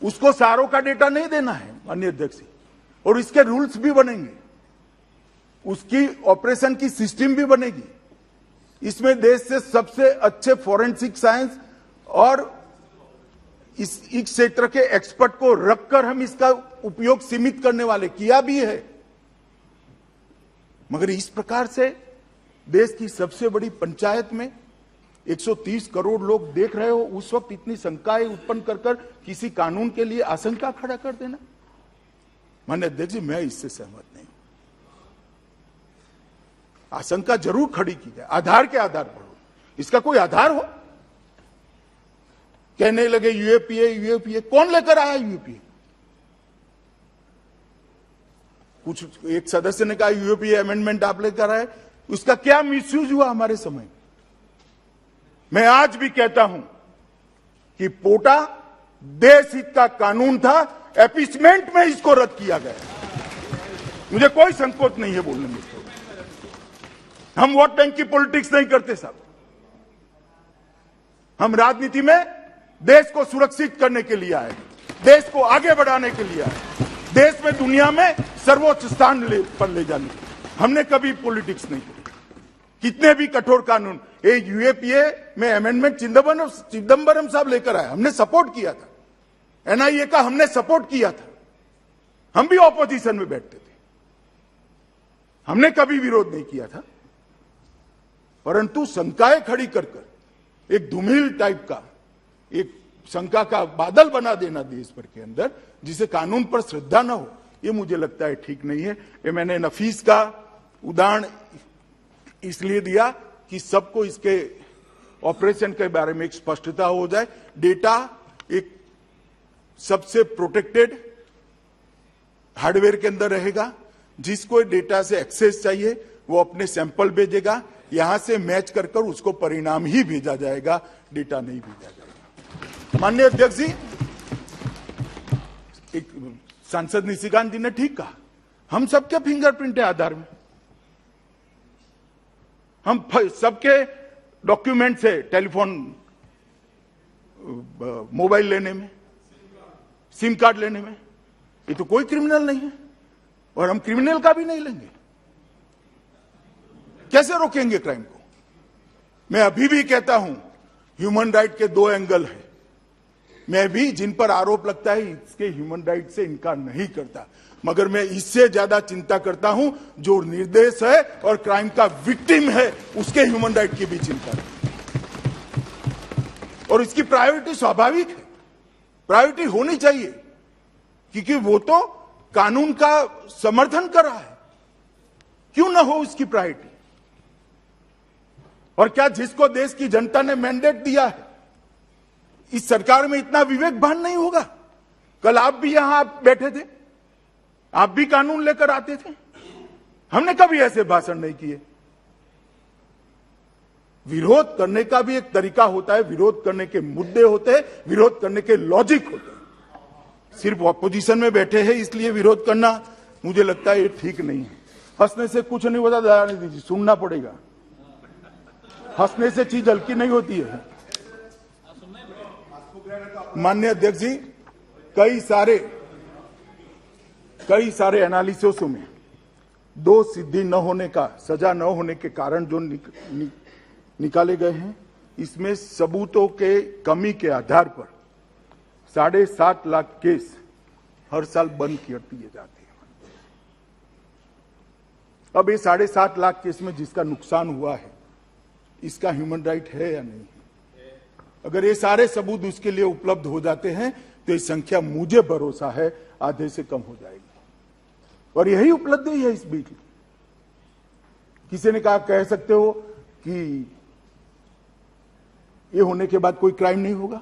उसको सारों का डेटा नहीं देना है माननीय अध्यक्ष जी। और इसके रूल्स भी बनेंगे, उसकी ऑपरेशन की सिस्टम भी बनेगी। इसमें देश से सबसे अच्छे फॉरेंसिक साइंस और इस क्षेत्र के एक्सपर्ट को रखकर हम इसका उपयोग सीमित करने वाले, किया भी है। मगर इस प्रकार से देश की सबसे बड़ी पंचायत में 130 करोड़ लोग देख रहे हो, उस वक्त इतनी शंकाएं उत्पन्न कर किसी कानून के लिए आशंका खड़ा कर देना, माननीय अध्यक्ष जी, मैं इससे सहमत नहीं। आशंका जरूर खड़ी की जाए, आधार के आधार पर हो। इसका कोई आधार हो, कहने लगे यूएपीए यूएपीए। कौन लेकर आया यूएपीए? कुछ एक सदस्य ने कहा यूएपीए अमेंडमेंट आप लेकर आए, उसका क्या मिसयूज हुआ हमारे समय? मैं आज भी कहता हूं कि पोटा देश हित का कानून था, एपीसमेंट में इसको रद्द किया गया। मुझे कोई संकोच नहीं है बोलने में। हम वोट बैंक की पॉलिटिक्स नहीं करते साहब। हम राजनीति में देश को सुरक्षित करने के लिए आए, देश को आगे बढ़ाने के लिए आए, देश में दुनिया में सर्वोच्च स्थान पर ले जाने। हमने कभी पॉलिटिक्स नहीं की। कितने भी कठोर कानून, ये यूएपीए में अमेंडमेंट चिदंबरम साहब लेकर आए, हमने सपोर्ट किया था। एनआईए का हमने सपोर्ट किया था। हम भी ऑपोजिशन में बैठते थे, हमने कभी विरोध नहीं किया था। परंतु शंकाएं खड़ी कर एक धूमिल टाइप का एक शंका का बादल बना देना देश भर के अंदर, जिसे कानून पर श्रद्धा न हो, ये मुझे लगता है ठीक नहीं है। ये मैंने नफीस का उदाहरण इसलिए दिया कि सबको इसके ऑपरेशन के बारे में एक स्पष्टता हो जाए। डेटा एक सबसे प्रोटेक्टेड हार्डवेयर के अंदर रहेगा। जिसको डेटा से एक्सेस चाहिए वो अपने सैंपल भेजेगा, यहां से मैच कर कर उसको परिणाम ही भेजा जाएगा, डेटा नहीं भेजा जाएगा। माननीय अध्यक्ष जी, एक सांसद निशिकांत जी ने ठीक कहा, हम सबके फिंगरप्रिंट है आधार में, हम सबके डॉक्यूमेंट्स है टेलीफोन मोबाइल लेने में, सिम कार्ड लेने में। ये तो कोई क्रिमिनल नहीं है और हम क्रिमिनल का भी नहीं लेंगे। कैसे रोकेंगे क्राइम को? मैं अभी भी कहता हूं ह्यूमन राइट के दो एंगल है। मैं भी जिन पर आरोप लगता है इसके ह्यूमन राइट से इनकार नहीं करता, मगर मैं इससे ज्यादा चिंता करता हूं जो निर्दोष है और क्राइम का विक्टिम है उसके ह्यूमन राइट की भी चिंता है। और इसकी प्रायोरिटी स्वाभाविक है, प्रायोरिटी होनी चाहिए, क्योंकि वो तो कानून का समर्थन कर रहा है। क्यों ना हो उसकी प्रायोरिटी? और क्या जिसको देश की जनता ने मैंडेट दिया है, इस सरकार में इतना विवेक भान नहीं होगा? कल आप भी यहां बैठे थे, आप भी कानून लेकर आते थे, हमने कभी ऐसे भाषण नहीं किए। विरोध करने का भी एक तरीका होता है, विरोध करने के मुद्दे होते हैं, विरोध करने के लॉजिक होते हैं। सिर्फ ऑपोजिशन में बैठे हैं इसलिए विरोध करना मुझे लगता है ये ठीक नहीं है। हंसने से कुछ नहीं होता, दयानिधि दीजिए, सुनना पड़ेगा। हंसने से चीज हल्की नहीं होती है। माननीय अध्यक्ष जी, कई सारे एनालिसिसों में दोष सिद्धि न होने का, सजा न होने के कारण जो निकाले गए हैं, इसमें सबूतों के कमी के आधार पर 7.5 लाख केस हर साल बंद कर दिए जाते हैं। अब ये 7.5 लाख केस में जिसका नुकसान हुआ है, इसका ह्यूमन राइट है या नहीं? अगर ये सारे सबूत उसके लिए उपलब्ध हो जाते हैं तो ये संख्या, मुझे भरोसा है, आधे से कम हो जाएगी। और यही उपलब्धि है इस बीच। किसी ने कहा, कह सकते हो कि ये होने के बाद कोई क्राइम नहीं होगा?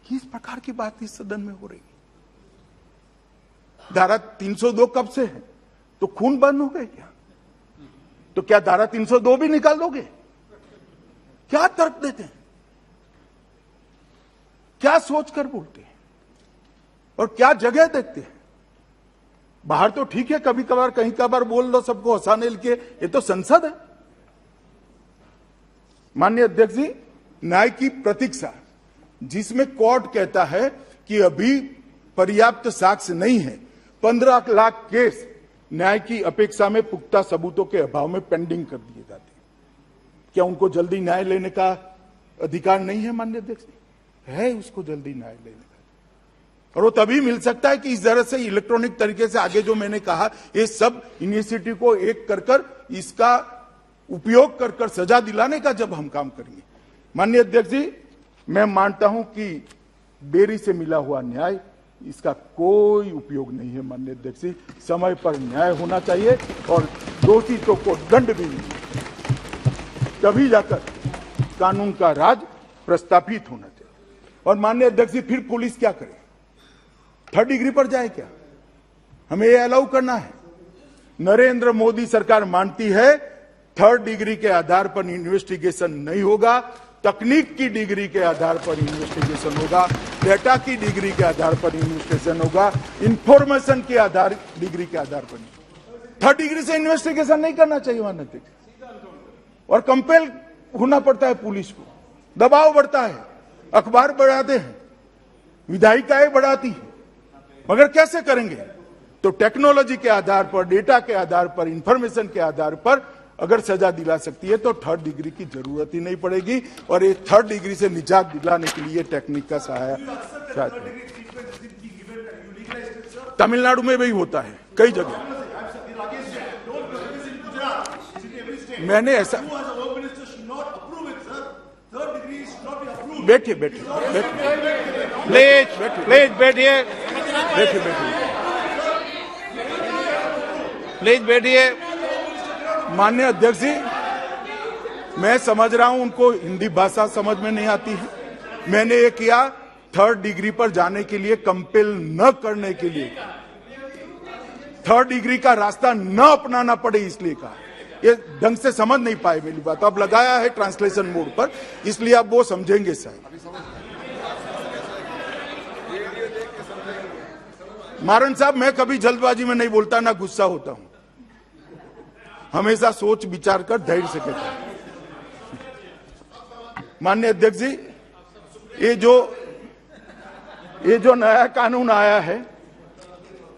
किस प्रकार की बात इस सदन में हो रही है? धारा 302 कब से है? तो खून बंद हो गए क्या? तो क्या धारा 302 भी निकाल दोगे? क्या तर्क देते हैं, क्या सोचकर बोलते हैं और क्या जगह देखते हैं? बाहर तो ठीक है, कभी कभार कहीं कभार बोल दो सबको हंसाने के, ये तो संसद है। माननीय अध्यक्ष जी, न्याय की प्रतीक्षा, जिसमें कोर्ट कहता है कि अभी पर्याप्त साक्ष्य नहीं है, 15 लाख केस न्याय की अपेक्षा में पुख्ता सबूतों के अभाव में पेंडिंग कर दिए जाते हैं। क्या उनको जल्दी न्याय लेने का अधिकार नहीं है? माननीय अध्यक्ष जी, है उसको जल्दी न्याय लेने का, और वो तभी मिल सकता है कि इस तरह से इलेक्ट्रॉनिक तरीके से आगे जो मैंने कहा, ये सब इनिशिएटिव को एक कर इसका उपयोग कर सजा दिलाने का जब हम काम करेंगे। माननीय अध्यक्ष जी, मैं मानता हूं कि देरी से मिला हुआ न्याय, इसका कोई उपयोग नहीं है। माननीय अध्यक्ष जी, समय पर न्याय होना चाहिए और दोषियों को दंड भी मिले, तभी जाकर कानून का राज प्रस्थापित होना चाहिए। और माननीय अध्यक्ष जी फिर पुलिस क्या करे? थर्ड डिग्री पर जाए क्या? हमें ये अलाउ करना है? नरेंद्र मोदी सरकार मानती है थर्ड डिग्री के आधार पर इन्वेस्टिगेशन नहीं होगा, तकनीक की डिग्री के आधार पर इन्वेस्टिगेशन होगा, डेटा की डिग्री के आधार पर इन्वेस्टिगेशन होगा, इंफॉर्मेशन के आधार डिग्री के आधार पर नहीं। थर्ड डिग्री से इन्वेस्टिगेशन नहीं करना चाहिए माननीय अध्यक्ष। और कंपेल होना पड़ता है पुलिस को, दबाव बढ़ता है, अखबार बढ़ाते हैं, विधायिकाएं बढ़ाती है, मगर कैसे करेंगे? तो टेक्नोलॉजी के आधार पर, डेटा के आधार पर, इंफॉर्मेशन के आधार पर अगर सजा दिला सकती है तो थर्ड डिग्री की जरूरत ही नहीं पड़ेगी। और ये थर्ड डिग्री से निजात दिलाने के लिए टेक्निक का सहायता तमिलनाडु में भी होता है, कई जगह। मैंने ऐसा बैठिए बैठिए प्लीज प्लीज बैठिए, बैठिए बैठिए प्लीज बैठिए। माननीय अध्यक्ष जी, मैं समझ रहा हूं उनको हिंदी भाषा समझ में नहीं आती है। मैंने ये किया थर्ड डिग्री पर जाने के लिए, कंपेल न करने के लिए, थर्ड डिग्री का रास्ता न अपनाना पड़े इसलिए कहा। ये ढंग से समझ नहीं पाए मेरी बात, अब लगाया है ट्रांसलेशन मोड पर, इसलिए अब वो समझेंगे शायद। मारन साहब, मैं कभी जल्दबाजी में नहीं बोलता, ना गुस्सा होता हूं, हमेशा सोच विचार कर धैर्य से कहता हूं। माननीय अध्यक्ष जी, ये जो नया कानून आया है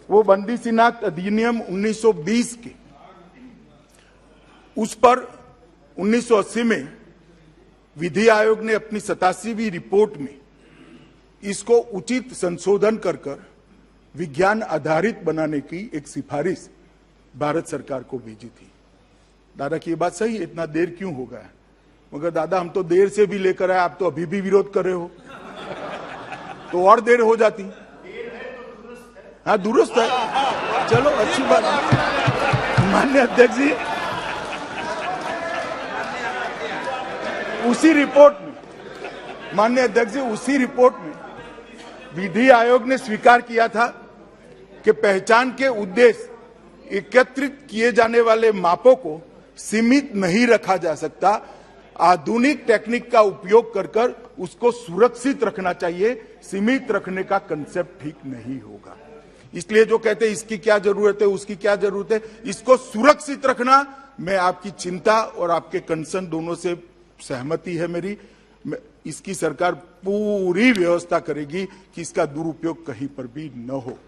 वो बंदीशीनात अधिनियम 1920 के, उस पर 1980 में विधि आयोग ने अपनी 87वीं रिपोर्ट में इसको उचित संशोधन कर विज्ञान आधारित बनाने की एक सिफारिश भारत सरकार को भेजी थी। दादा की ये बात सही है, इतना देर क्यों हो गया? मगर दादा, हम तो देर से भी लेकर आए, आप तो अभी भी विरोध कर रहे हो, तो और देर हो जाती। हाँ, दुरुस्त है, चलो अच्छी बात है। माननीय अध्यक्ष जी, उसी रिपोर्ट में, माननीय अध्यक्ष जी, उसी रिपोर्ट में विधि आयोग ने स्वीकार किया था कि पहचान के उद्देश्य एकत्रित किए जाने वाले मापों को सीमित नहीं रखा जा सकता, आधुनिक टेक्निक का उपयोग कर उसको सुरक्षित रखना चाहिए, सीमित रखने का कंसेप्ट ठीक नहीं होगा। इसलिए जो कहते हैं इसकी क्या जरूरत है, उसकी क्या जरूरत है, इसको सुरक्षित रखना, मैं आपकी चिंता और आपके कंसर्न दोनों से सहमति है मेरी। इसकी सरकार पूरी व्यवस्था करेगी कि इसका दुरुपयोग कहीं पर भी न हो।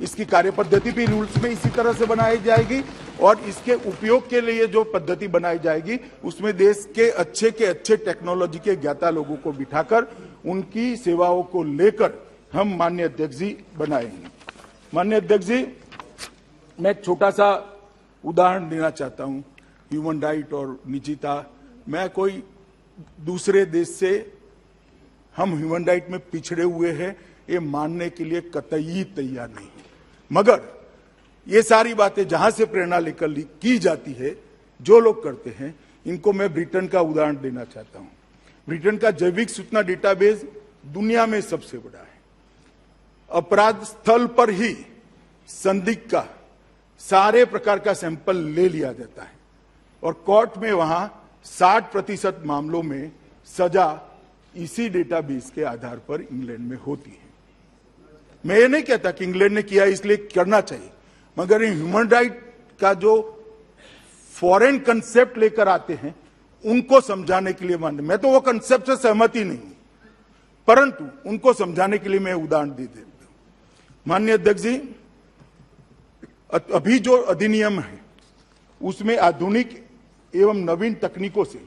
इसकी कार्यपद्धति भी रूल्स में इसी तरह से बनाई जाएगी और इसके उपयोग के लिए जो पद्धति बनाई जाएगी उसमें देश के अच्छे टेक्नोलॉजी के ज्ञाता लोगों को बिठाकर उनकी सेवाओं को लेकर हम माननीय अध्यक्ष जी बनाएंगे। माननीय अध्यक्ष जी, मैं एक छोटा सा उदाहरण देना चाहता हूं, ह्यूमन राइट और निजता। मैं कोई दूसरे देश से हम ह्यूमन राइट में पिछड़े हुए हैं ये मानने के लिए कतई तैयार नहीं, मगर ये सारी बातें जहां से प्रेरणा लेकर की जाती है, जो लोग करते हैं, इनको मैं ब्रिटेन का उदाहरण देना चाहता हूं। ब्रिटेन का जैविक सूचना डेटाबेस दुनिया में सबसे बड़ा है। अपराध स्थल पर ही संदिग्ध का सारे प्रकार का सैंपल ले लिया जाता है और कोर्ट में वहां 60% मामलों में सजा इसी डेटाबेस के आधार पर इंग्लैंड में होती है। मैं ये नहीं कहता कि इंग्लैंड ने किया इसलिए करना चाहिए, मगर ये ह्यूमन राइट का जो फॉरेन कंसेप्ट लेकर आते हैं उनको समझाने के लिए मैं तो वो कंसेप्ट से सहमत ही नहीं हूं, परंतु उनको समझाने के लिए मैं उदाहरण दे देता हूं। माननीय अध्यक्ष जी, अभी जो अधिनियम है उसमें आधुनिक एवं नवीन तकनीकों से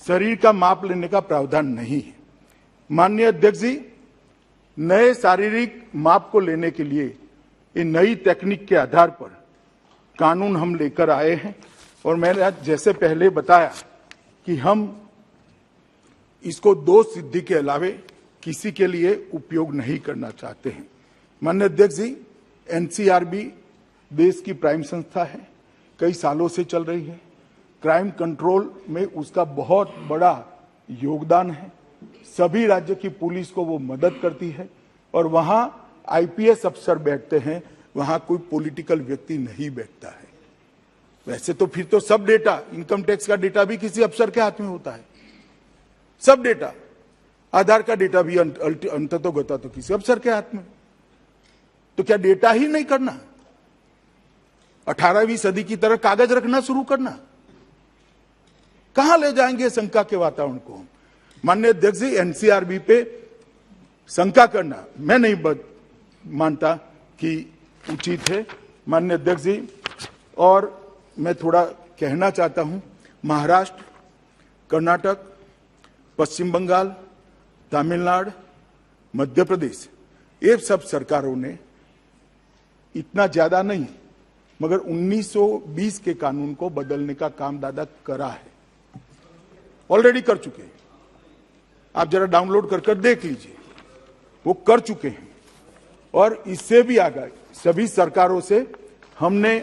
शरीर का माप लेने का प्रावधान नहीं है। माननीय अध्यक्ष जी, नए शारीरिक माप को लेने के लिए ये नई तकनीक के आधार पर कानून हम लेकर आए हैं और मैंने जैसे पहले बताया कि हम इसको दोष सिद्धि के अलावे किसी के लिए उपयोग नहीं करना चाहते हैं। माननीय अध्यक्ष जी, एनसीआरबी देश की प्राइम संस्था है, कई सालों से चल रही है। क्राइम कंट्रोल में उसका बहुत बड़ा योगदान है। सभी राज्य की पुलिस को वो मदद करती है और वहां आईपीएस अफसर बैठते हैं, वहां कोई पॉलिटिकल व्यक्ति नहीं बैठता है। वैसे तो फिर तो सब डेटा, इनकम टैक्स का डेटा भी किसी अफसर के हाथ में होता है, सब डेटा, आधार का डेटा भी अंततोगता तो किसी अफसर के हाथ में। तो क्या डेटा ही नहीं करना, 18वीं सदी की तरह कागज रखना शुरू करना? कहां ले जाएंगे शंका के वातावरण को? माननीय अध्यक्ष जी, एनसीआरबी पे शंका करना मैं नहीं मानता कि उचित है। माननीय अध्यक्ष जी, और मैं थोड़ा कहना चाहता हूं, महाराष्ट्र, कर्नाटक, पश्चिम बंगाल, तमिलनाडु, मध्य प्रदेश, ये सब सरकारों ने इतना ज्यादा नहीं मगर 1920 के कानून को बदलने का काम दादा करा है, ऑलरेडी कर चुके हैं। आप जरा डाउनलोड कर देख लीजिए, वो कर चुके हैं। और इससे भी आगे सभी सरकारों से हमने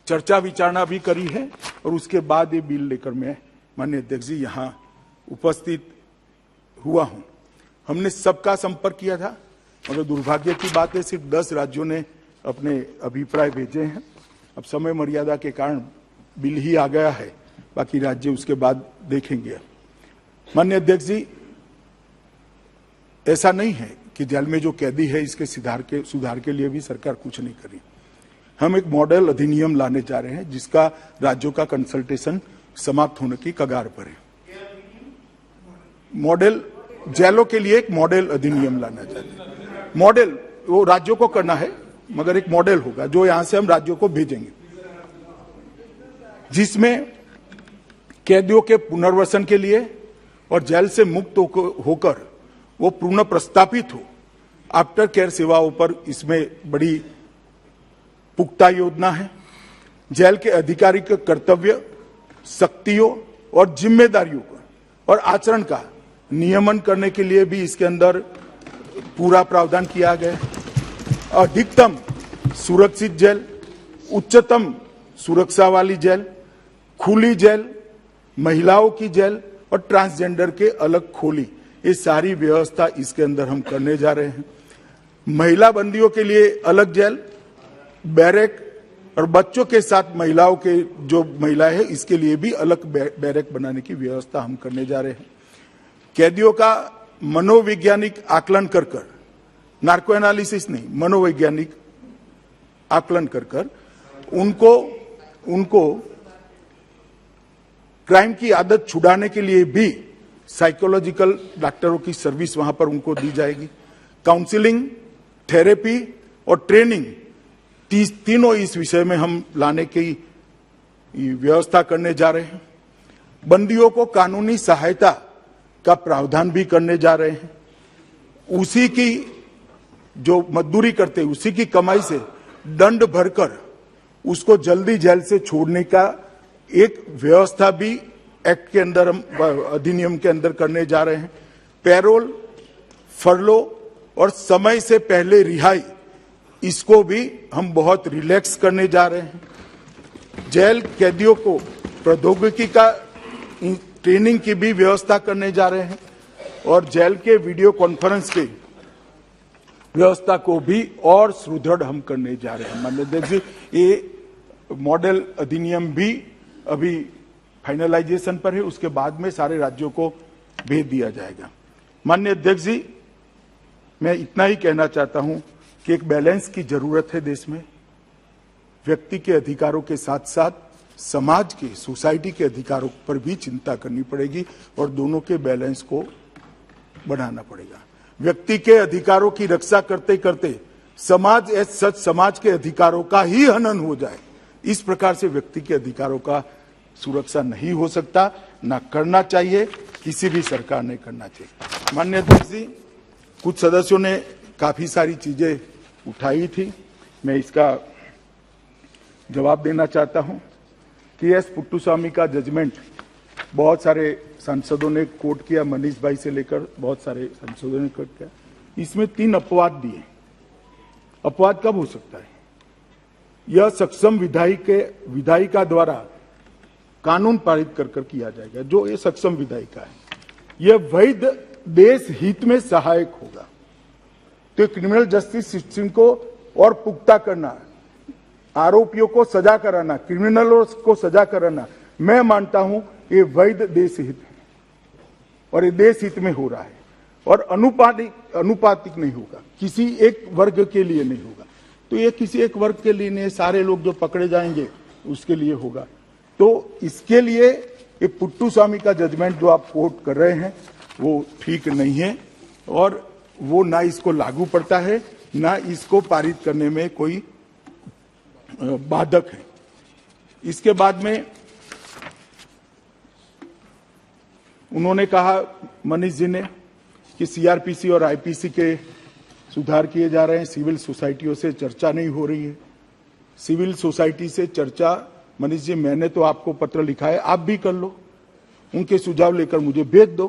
चर्चा विचारणा भी करी है और उसके बाद ये बिल लेकर मैं माननीय अध्यक्ष जी यहां उपस्थित हुआ हूं। हमने सबका संपर्क किया था मगर दुर्भाग्य की बात है सिर्फ 10 राज्यों ने अपने अभिप्राय भेजे हैं। अब समय मर्यादा के कारण बिल ही आ गया है, बाकी राज्य उसके बाद देखेंगे। माननीय अध्यक्ष जी, ऐसा नहीं है कि जेल में जो कैदी है इसके सुधार के लिए भी सरकार कुछ नहीं करी। हम एक मॉडल अधिनियम लाने जा रहे हैं जिसका राज्यों का कंसल्टेशन समाप्त होने की कगार पर है। मॉडल जेलों के लिए एक मॉडल अधिनियम लाना चाहते हैं। मॉडल वो राज्यों को करना है मगर एक मॉडल होगा जो यहां से हम राज्यों को भेजेंगे, जिसमें कैदियों के पुनर्वसन के लिए और जेल से मुक्त होकर वो पुनः प्रस्तापित हो, आफ्टर केयर सेवाओं पर इसमें बड़ी पुख्ता योजना है। जेल के अधिकारी के कर्तव्य, शक्तियों और जिम्मेदारियों का और आचरण का नियमन करने के लिए भी इसके अंदर पूरा प्रावधान किया गया है। अधिकतम सुरक्षित जेल, उच्चतम सुरक्षा वाली जेल, खुली जेल, महिलाओं की जेल और ट्रांसजेंडर के अलग खोली, ये सारी व्यवस्था इसके अंदर हम करने जा रहे हैं। महिला बंदियों के लिए अलग जेल, बैरक और बच्चों के साथ महिलाओं के जो महिलाएं हैं इसके लिए भी अलग बैरक बनाने की व्यवस्था हम करने जा रहे हैं। कैदियों का मनोवैज्ञानिक आकलन कर नार्को एनालिसिस नहीं, मनोवैज्ञानिक आकलन कर उनको क्राइम की आदत छुड़ाने के लिए भी साइकोलॉजिकल डॉक्टरों की सर्विस वहां पर उनको दी जाएगी। काउंसलिंग, थेरेपी और ट्रेनिंग तीनों इस विषय में हम लाने की व्यवस्था करने जा रहे हैं। बंदियों को कानूनी सहायता का प्रावधान भी करने जा रहे हैं। उसी की जो मजदूरी करते हैं उसी की कमाई से दंड भरकर उसको जल्दी जेल से छोड़ने का एक व्यवस्था भी एक्ट के अंदर, हम अधिनियम के अंदर करने जा रहे हैं। पैरोल, फरलो और समय से पहले रिहाई, इसको भी हम बहुत रिलैक्स करने जा रहे हैं। जेल कैदियों को प्रौद्योगिकी का ट्रेनिंग की भी व्यवस्था करने जा रहे हैं और जेल के वीडियो कॉन्फ्रेंस की व्यवस्था को भी और सुदृढ़ हम करने जा रहे हैं। माननीय अध्यक्ष जी, ये मॉडल अधिनियम भी अभी फाइनलाइजेशन पर है, उसके बाद में सारे राज्यों को भेज दिया जाएगा। माननीय अध्यक्ष जी, मैं इतना ही कहना चाहता हूं कि एक बैलेंस की जरूरत है देश में। व्यक्ति के अधिकारों के साथ साथ समाज के, सोसाइटी के अधिकारों पर भी चिंता करनी पड़ेगी और दोनों के बैलेंस को बढ़ाना पड़ेगा। व्यक्ति के अधिकारों की रक्षा करते करते समाज के अधिकारों का ही हनन हो जाए, इस प्रकार से व्यक्ति के अधिकारों का सुरक्षा नहीं हो सकता, ना करना चाहिए, किसी भी सरकार ने करना चाहिए। माननीय अध्यक्ष जी, कुछ सदस्यों ने काफी सारी चीजें उठाई थी, मैं इसका जवाब देना चाहता हूं कि एस पुट्टुस्वामी का जजमेंट बहुत सारे सांसदों ने कोट किया, मनीष भाई से लेकर बहुत सारे सांसदों ने कोट किया। इसमें 3 अपवाद दिए। अपवाद कब हो सकता है? यह सक्षम विधायिका द्वारा कानून पारित कर किया जाएगा, जो ये सक्षम विधायिका है। यह वैध देश हित में सहायक होगा। तो क्रिमिनल जस्टिस सिस्टम को और पुख्ता करना, आरोपियों को सजा कराना, क्रिमिनलों को सजा कराना, मैं मानता हूं ये वैध देश हित है और ये देश हित में हो रहा है और अनुपातिक नहीं होगा, किसी एक वर्ग के लिए नहीं होगा। तो ये किसी एक वर्ग के लिए नहीं, सारे लोग जो पकड़े जाएंगे उसके लिए होगा। तो इसके लिए ये पुट्टुस्वामी का जजमेंट जो आप कोर्ट कर रहे हैं वो ठीक नहीं है और वो ना इसको लागू पड़ता है ना इसको पारित करने में कोई बाधक है। इसके बाद में उन्होंने कहा, मनीष जी ने, कि सीआरपीसी और आईपीसी के सुधार किए जा रहे हैं, सिविल सोसाइटियों से चर्चा नहीं हो रही है। सिविल सोसाइटी से चर्चा, मनीष जी, मैंने तो आपको पत्र लिखा है, आप भी कर लो, उनके सुझाव लेकर मुझे भेज दो।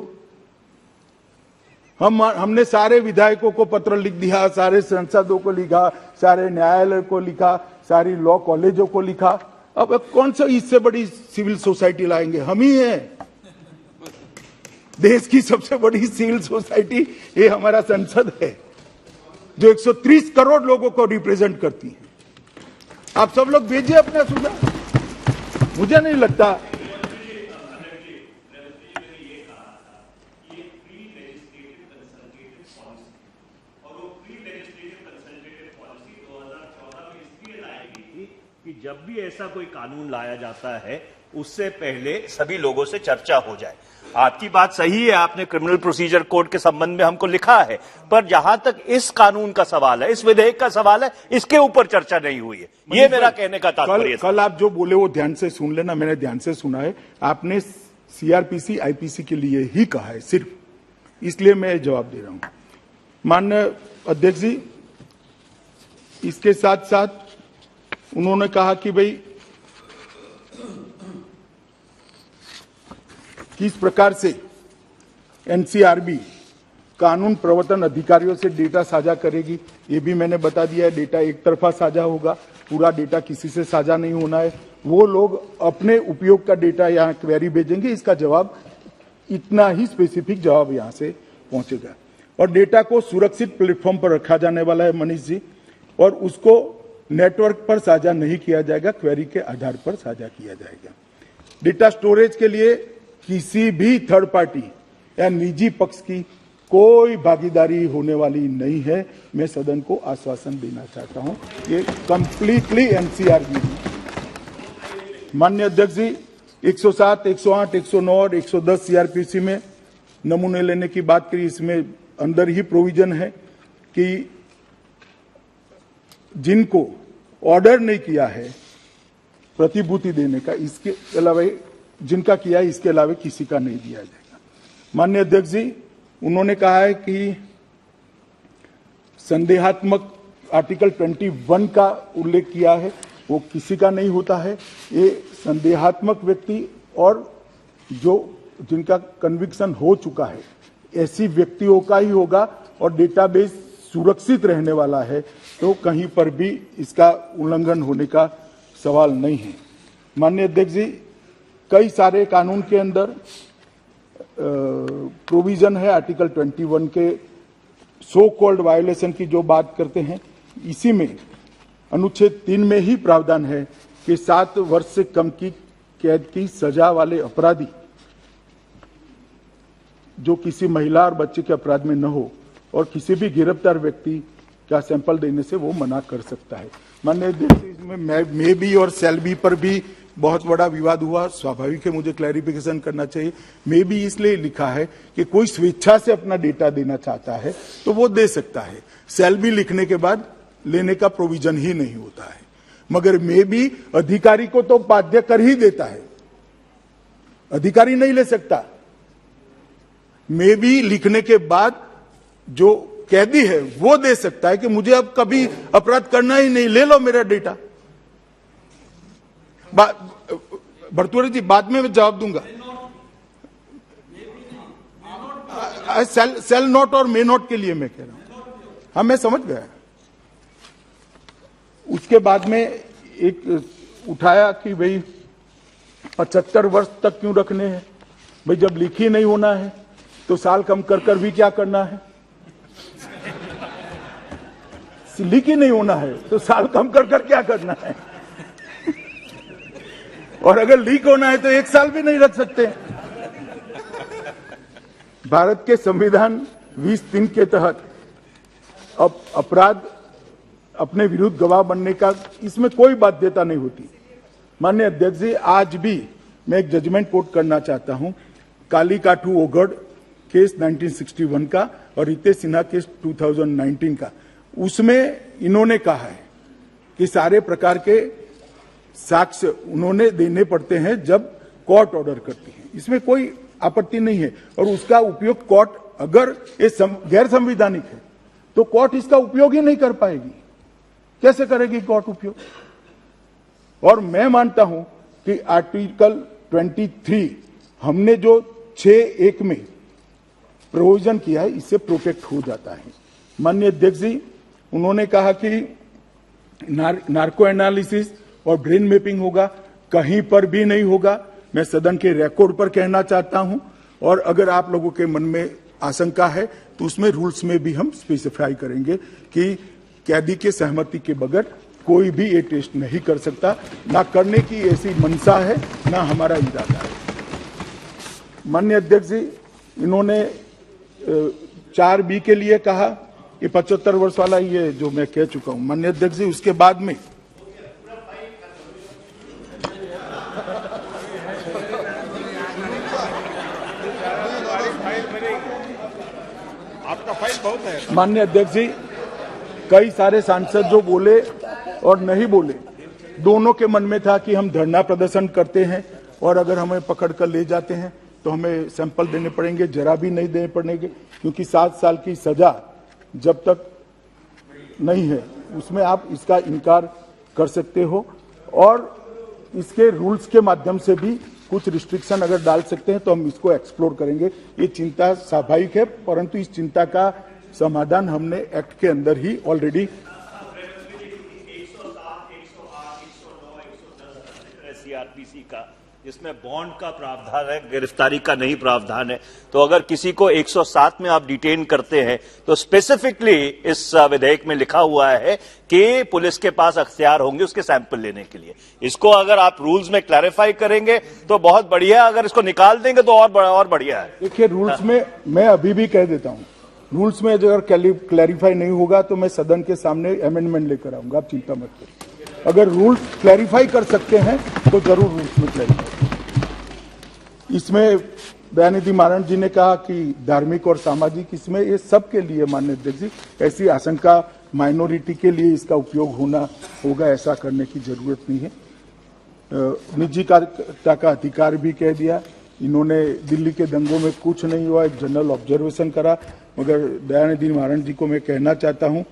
हमने सारे विधायकों को पत्र लिख दिया, सारे सांसदों को लिखा, सारे न्यायालय को लिखा, सारी लॉ कॉलेजों को लिखा। अब कौन सा इससे बड़ी सिविल सोसाइटी लाएंगे? हम ही हैं। देश की सबसे बड़ी सिविल सोसाइटी ये हमारा संसद है जो 130 करोड़ लोगों को रिप्रेजेंट करती है। आप सब लोग भेजिए अपना सुझाव। मुझे नहीं लगता कि जब भी ऐसा कोई कानून लाया जाता है उससे पहले सभी लोगों से चर्चा हो जाए। आपकी बात सही है, आपने क्रिमिनल प्रोसीजर कोड के संबंध में हमको लिखा है, पर जहां तक इस कानून का सवाल है, इस विधेयक का सवाल है, इसके ऊपर चर्चा नहीं हुई है। ये मेरा कहने का तात्पर्य है। कल आप जो बोले वो ध्यान से सुन लेना, मैंने ध्यान से सुना है। आपने सीआरपीसी आईपीसी के लिए ही कहा है सिर्फ, इसलिए मैं जवाब दे रहा हूं। माननीय अध्यक्ष जी, इसके साथ साथ उन्होंने कहा कि भाई किस प्रकार से एनसीआरबी कानून प्रवर्तन अधिकारियों से डेटा साझा करेगी, ये भी मैंने बता दिया है। डेटा एक तरफा साझा होगा, पूरा डेटा किसी से साझा नहीं होना है। वो लोग अपने उपयोग का डेटा यहाँ क्वेरी भेजेंगे, इसका जवाब, इतना ही स्पेसिफिक जवाब यहाँ से पहुंचेगा। और डेटा को सुरक्षित प्लेटफॉर्म पर रखा जाने वाला है मनीष जी, और उसको नेटवर्क पर साझा नहीं किया जाएगा, क्वेरी के आधार पर साझा किया जाएगा। डेटा स्टोरेज के लिए किसी भी थर्ड पार्टी या निजी पक्ष की कोई भागीदारी होने वाली नहीं है। मैं सदन को आश्वासन देना चाहता हूं, ये कंप्लीटली एनसीआरबी। माननीय अध्यक्ष जी, 107, 108, 109 और 110 सीआरपीसी में नमूने लेने की बात करी, इसमें अंदर ही प्रोविजन है कि जिनको ऑर्डर नहीं किया है प्रतिभूति देने का, इसके अलावा जिनका किया है इसके अलावा किसी का नहीं दिया जाएगा। माननीय अध्यक्ष जी, उन्होंने कहा है कि संदेहात्मक आर्टिकल 21 का उल्लेख किया है, वो किसी का नहीं होता है। ये संदेहात्मक व्यक्ति और जो जिनका कन्विक्शन हो चुका है ऐसी व्यक्तियों का ही होगा और डेटाबेस सुरक्षित रहने वाला है, तो कहीं पर भी इसका उल्लंघन होने का सवाल नहीं है। माननीय अध्यक्ष जी, कई सारे कानून के अंदर प्रोविजन है आर्टिकल 21 के सो कॉल्ड वायोलेशन की जो बात करते हैं, इसी में अनुच्छेद 3 में ही प्रावधान है कि 7 वर्ष से कम की कैद की सजा वाले अपराधी जो किसी महिला और बच्चे के अपराध में न हो और किसी भी गिरफ्तार व्यक्ति का सैंपल देने से वो मना कर सकता है। माननीय अध्यक्ष, इसमें मे बी और शैल बी पर भी बहुत बड़ा विवाद हुआ, स्वाभाविक है, मुझे क्लैरिफिकेशन करना चाहिए। मे बी इसलिए लिखा है कि कोई स्वेच्छा से अपना डेटा देना चाहता है तो वो दे सकता है, शैल बी लिखने के बाद लेने का प्रोविजन ही नहीं होता है। मगर मे बी अधिकारी को तो बाध्य कर ही देता है, अधिकारी नहीं ले सकता। मे बी लिखने के बाद जो कैदी है वो दे सकता है कि मुझे अब कभी अपराध करना ही नहीं, ले लो मेरा डेटा। भर्तुहरि जी, बाद में मैं जवाब दूंगा। सेल नोट और मे नोट के लिए मैं कह रहा हूं। हाँ, मैं समझ गया। उसके बाद में एक उठाया कि भाई 75 वर्ष तक क्यों रखने हैं। भाई जब लिखी नहीं होना है तो साल कम कर भी क्या करना है? लीक ही नहीं होना है तो साल कम कर क्या करना है? और अगर लीक होना है तो 1 साल भी नहीं रख सकते। भारत के संविधान 20(3) के तहत अब अपराध अपने विरुद्ध गवाह बनने का इसमें कोई बाध्यता नहीं होती। माननीय अध्यक्ष जी, आज भी मैं एक जजमेंट कोट करना चाहता हूं। कालीकाठू ओगढ़ केस 1961 का और रितेश सिन्हा केस 2019 का, उसमें इन्होंने कहा है कि सारे प्रकार के साक्ष्य उन्होंने देने पड़ते हैं जब कोर्ट ऑर्डर करती है। इसमें कोई आपत्ति नहीं है और उसका उपयोग कोर्ट, अगर ये गैर संवैधानिक है तो कोर्ट इसका उपयोग ही नहीं कर पाएगी। कैसे करेगी कोर्ट उपयोग? और मैं मानता हूं कि आर्टिकल 23 हमने जो 6(1) में प्रोविजन किया है इससे प्रोटेक्ट हो जाता है। माननीय अध्यक्ष जी, उन्होंने कहा कि नार्को एनालिसिस और ब्रेन मैपिंग होगा, कहीं पर भी नहीं होगा। मैं सदन के रिकॉर्ड पर कहना चाहता हूं और अगर आप लोगों के मन में आशंका है तो उसमें रूल्स में भी हम स्पेसिफाई करेंगे कि कैदी के सहमति के बगैर कोई भी ये टेस्ट नहीं कर सकता। ना करने की ऐसी मंशा है, ना हमारा इरादा है। माननीय अध्यक्ष जी, इन्होंने 4B के लिए कहा, ये 75 वर्ष वाला ये जो मैं कह चुका हूं। माननीय अध्यक्ष जी, उसके बाद में आपका फाइल बहुत है। माननीय अध्यक्ष जी, कई सारे सांसद जो बोले और नहीं बोले, दोनों के मन में था कि हम धरना प्रदर्शन करते हैं और अगर हमें पकड़ कर ले जाते हैं तो हमें सैंपल देने पड़ेंगे, जरा भी नहीं देने पड़ेंगे, क्योंकि 7 साल की सजा जब तक नहीं है उसमें आप इसका इनकार कर सकते हो और इसके रूल्स के माध्यम से भी कुछ रिस्ट्रिक्शन अगर डाल सकते हैं तो हम इसको एक्सप्लोर करेंगे। ये चिंता स्वाभाविक है, परंतु इस चिंता का समाधान हमने एक्ट के अंदर ही ऑलरेडी सीआरपीसी का, जिसमें बॉन्ड का प्रावधान है, गिरफ्तारी का नहीं प्रावधान है। तो अगर किसी को 107 में आप डिटेन करते हैं तो स्पेसिफिकली इस विधेयक में लिखा हुआ है कि पुलिस के पास अख्तियार होंगे उसके सैंपल लेने के लिए। इसको अगर आप रूल्स में क्लैरिफाई करेंगे तो बहुत बढ़िया, अगर इसको निकाल देंगे तो और बढ़िया है। देखिए, रूल्स में मैं अभी भी कह देता हूं, रूल्स में अगर क्लैरिफाई नहीं होगा तो मैं सदन के सामने अमेंडमेंट लेकर आऊंगा, आप चिंता मत करिए। अगर रूल्स क्लैरिफाई कर सकते हैं तो जरूर रूल्स में क्लैरिफाई। इसमें दयानिधि मारण जी ने कहा कि धार्मिक और सामाजिक, इसमें ये सब के लिए माननीय अध्यक्ष जी, ऐसी आशंका माइनॉरिटी के लिए इसका उपयोग होगा, ऐसा करने की जरूरत नहीं है। निजीता का अधिकार भी कह दिया। इन्होंने दिल्ली के दंगों में कुछ नहीं हुआ, एक जनरल ऑब्जर्वेशन करा, मगर दयानिधि मारण जी को मैं कहना चाहता हूं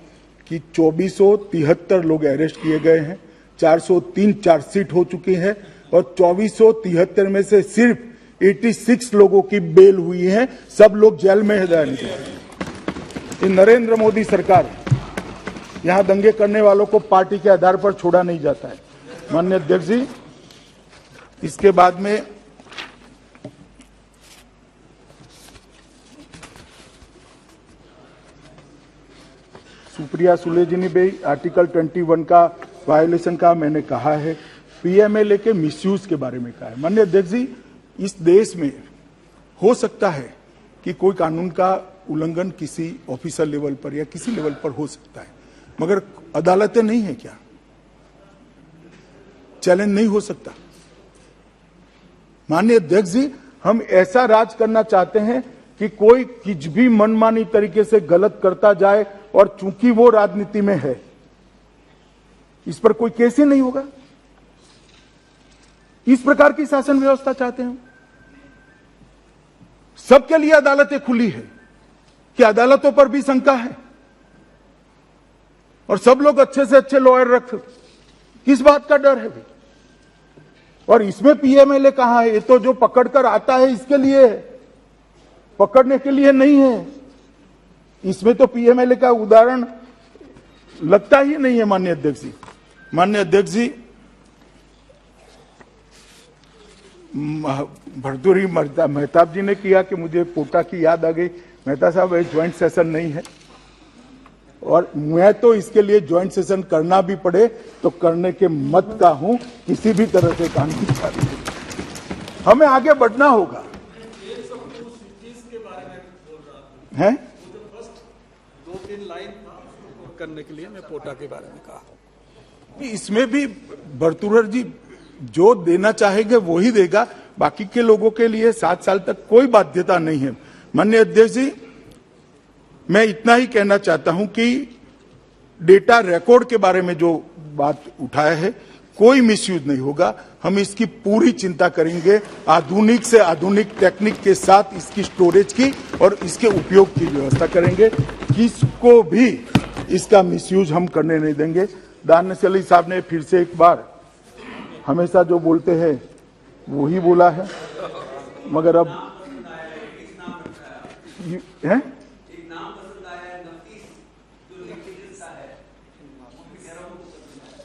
कि 2473 लोग अरेस्ट किए गए हैं, 403 चार्जशीट हो चुकी है और 2473 में से सिर्फ 86 लोगों की बेल हुई है। सब लोग जेल में है। ये नरेंद्र मोदी सरकार, यहां दंगे करने वालों को पार्टी के आधार पर छोड़ा नहीं जाता है। माननीय अध्यक्ष जी, इसके बाद में सुप्रिया सुले जी ने भी आर्टिकल 21 का वायोलेशन का मैंने कहा है। पीएमएलए के मिसयूज के बारे में कहा है। माननीय अध्यक्ष जी, इस देश में हो सकता है कि कोई कानून का उल्लंघन किसी ऑफिसर लेवल पर या किसी लेवल पर हो सकता है, मगर अदालतें नहीं है क्या? चैलेंज नहीं हो सकता? माननीय अध्यक्ष जी, हम ऐसा राज करना चाहते हैं कि कोई कुछ भी मनमानी तरीके से गलत करता जाए और चूंकि वो राजनीति में है, इस पर कोई केस ही नहीं होगा। इस प्रकार की शासन व्यवस्था चाहते हैं। सबके लिए अदालतें खुली है कि अदालतों पर भी शंका है और सब लोग अच्छे से अच्छे लॉयर रख, किस बात का डर है भाई? और इसमें पीएमएलए कहां है? ये तो जो पकड़कर आता है इसके लिए है, पकड़ने के लिए नहीं है। इसमें तो पीएमएलए का उदाहरण लगता ही नहीं है। माननीय अध्यक्ष जी, भर्तृहरि मेहताब जी ने किया कि मुझे पोटा की याद आ गई। मेहता साहब, ये ज्वाइंट सेशन नहीं है और मैं तो इसके लिए ज्वाइंट सेशन करना भी पड़े तो करने के मत का हूं। किसी भी तरह से कानून जारी हमें आगे बढ़ना होगा। हैं? 2-3 लाइन करने के लिए मैं पोटा के बारे में कहा। इसमें भी भर्तृहरि जी जो देना चाहेंगे वो ही देगा। बाकी के लोगों के लिए 7 साल तक कोई बाध्यता नहीं है। माननीय अध्यक्ष जी, मैं इतना ही कहना चाहता हूं कि डेटा रिकॉर्ड के बारे में जो बात उठाया है, कोई मिसयूज नहीं होगा। हम इसकी पूरी चिंता करेंगे, आधुनिक से आधुनिक टेक्निक के साथ इसकी स्टोरेज की और इसके उपयोग की व्यवस्था करेंगे। किसको भी इसका मिसयूज हम करने नहीं देंगे। दानिश अली साहब ने फिर से एक बार हमेशा जो बोलते हैं वो ही बोला है, मगर अब है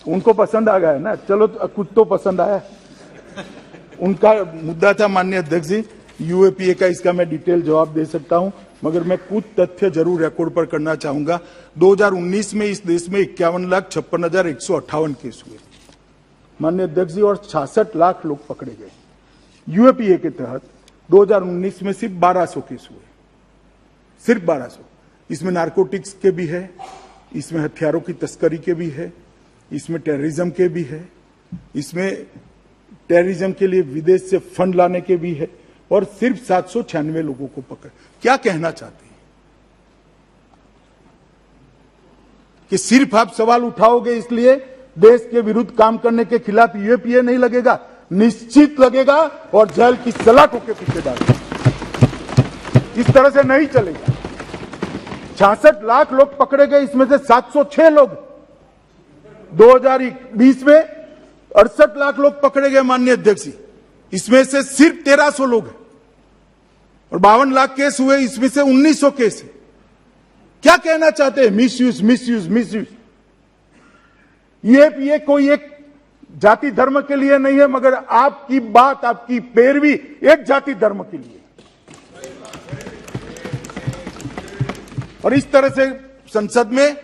उनको पसंद आ गया है ना। चलो कुछ तो पसंद आया। उनका मुद्दा था माननीय अध्यक्ष जी, यूएपीए का। इसका मैं डिटेल जवाब दे सकता हूं, मगर मैं कुछ तथ्य जरूर रिकॉर्ड पर करना चाहूंगा। 2019 में इस देश में 51,56,158 केस हुए माननीय अध्यक्ष जी, और 66 लाख लोग पकड़े गए। यूएपीए के तहत 2019 में सिर्फ 1200 केस हुए, सिर्फ 1200। इसमें नारकोटिक्स के भी है, इसमें हथियारों की तस्करी के भी है, इसमें टेररिज्म के भी है, इसमें टेररिज्म के लिए विदेश से फंड लाने के भी है, और सिर्फ 796 लोगों को पकड़। क्या कहना चाहते हैं कि सिर्फ आप सवाल उठाओगे इसलिए देश के विरुद्ध काम करने के खिलाफ यूएपीए नहीं लगेगा? निश्चित लगेगा और जेल की सलाखों के पीछे डालेगा। इस तरह से नहीं चलेगा। 66 लाख लोग पकड़े गए, इसमें से 706 लोग 2020 में 68 लाख लोग पकड़े गए माननीय अध्यक्ष जी, इसमें से सिर्फ 1300 लोग हैं, और 52 लाख केस हुए, इसमें से 1900 केस है। क्या कहना चाहते हैं? Misuse, misuse, misuse. ये कोई एक जाति धर्म के लिए नहीं है, मगर आपकी बात, आपकी पैरवी एक जाति धर्म के लिए। और इस तरह से संसद में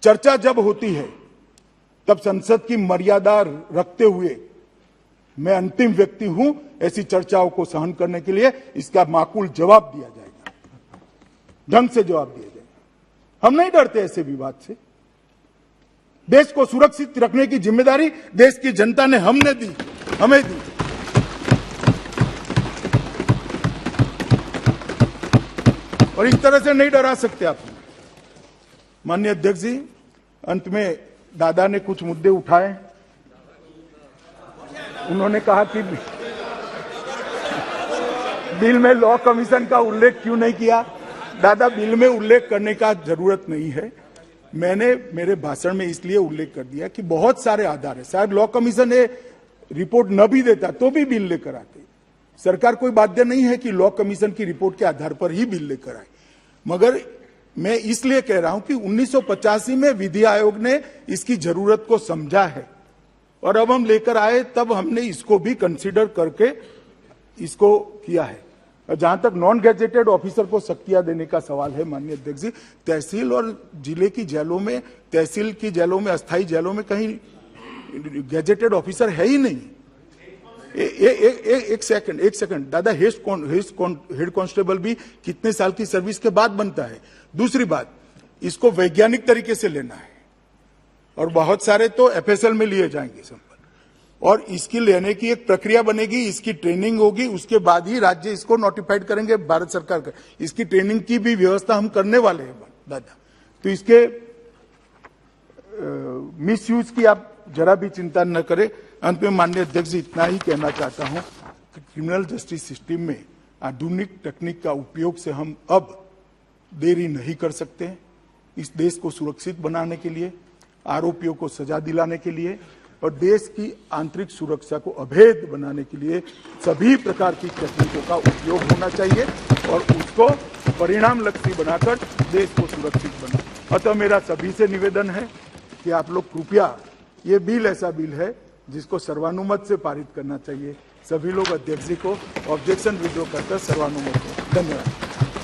चर्चा जब होती है तब संसद की मर्यादा रखते हुए मैं अंतिम व्यक्ति हूं ऐसी चर्चाओं को सहन करने के लिए। इसका माकूल जवाब दिया जाएगा, ढंग से जवाब दिया जाएगा। हम नहीं डरते ऐसे विवाद से। देश को सुरक्षित रखने की जिम्मेदारी देश की जनता ने हमें दी। और इस तरह से नहीं डरा सकते आप। माननीय अध्यक्ष जी, अंत में दादा ने कुछ मुद्दे उठाए। उन्होंने कहा कि बिल में लॉ कमीशन का उल्लेख क्यों नहीं किया। दादा, बिल में उल्लेख करने का जरूरत नहीं है। मैंने मेरे भाषण में इसलिए उल्लेख कर दिया कि बहुत सारे आधार है। शायद लॉ कमीशन ये रिपोर्ट न भी देता तो भी बिल लेकर आते। सरकार कोई बाध्य नहीं है कि लॉ कमीशन की रिपोर्ट के आधार पर ही बिल लेकर आए, मगर मैं इसलिए कह रहा हूं कि 1985 में विधि आयोग ने इसकी जरूरत को समझा है, और अब हम लेकर आए तब हमने इसको भी कंसीडर करके इसको किया है। जहां तक नॉन गैजेटेड ऑफिसर को शक्तियां देने का सवाल है माननीय अध्यक्ष जी, तहसील और जिले की जेलों में, तहसील की जेलों में, अस्थायी जेलों में कहीं गैजेटेड ऑफिसर है ही नहीं। एक सेकंड दादा, हेड कांस्टेबल भी कितने साल की सर्विस के बाद बनता है। दूसरी बात, इसको वैज्ञानिक तरीके से लेना है, और बहुत सारे तो एफएसएल में लिए जाएंगे संपर्क, और इसकी लेने की एक प्रक्रिया बनेगी, इसकी ट्रेनिंग होगी, उसके बाद ही राज्य इसको नोटिफाइड करेंगे भारत सरकार का। इसकी ट्रेनिंग की भी व्यवस्था हम करने वाले हैं दादा। तो इसके मिसयूज की आप जरा भी चिंता न करें। अंत में माननीय अध्यक्ष जी, इतना ही कहना चाहता हूं कि क्रिमिनल जस्टिस सिस्टम में आधुनिक तकनीक का उपयोग से हम अब देरी नहीं कर सकते। इस देश को सुरक्षित बनाने के लिए, आरोपियों को सजा दिलाने के लिए और देश की आंतरिक सुरक्षा को अभेद बनाने के लिए सभी प्रकार की तकनीकों का उपयोग होना चाहिए और उसको परिणाम लक्ष्य बनाकर देश को सुरक्षित बनाए। अतः मेरा सभी से निवेदन है कि आप लोग कृपया, ये बिल ऐसा बिल है जिसको सर्वानुमत से पारित करना चाहिए। सभी लोग अध्यक्ष जी को ऑब्जेक्शन विड्रॉ करकर सर्वानुमत हो। धन्यवाद।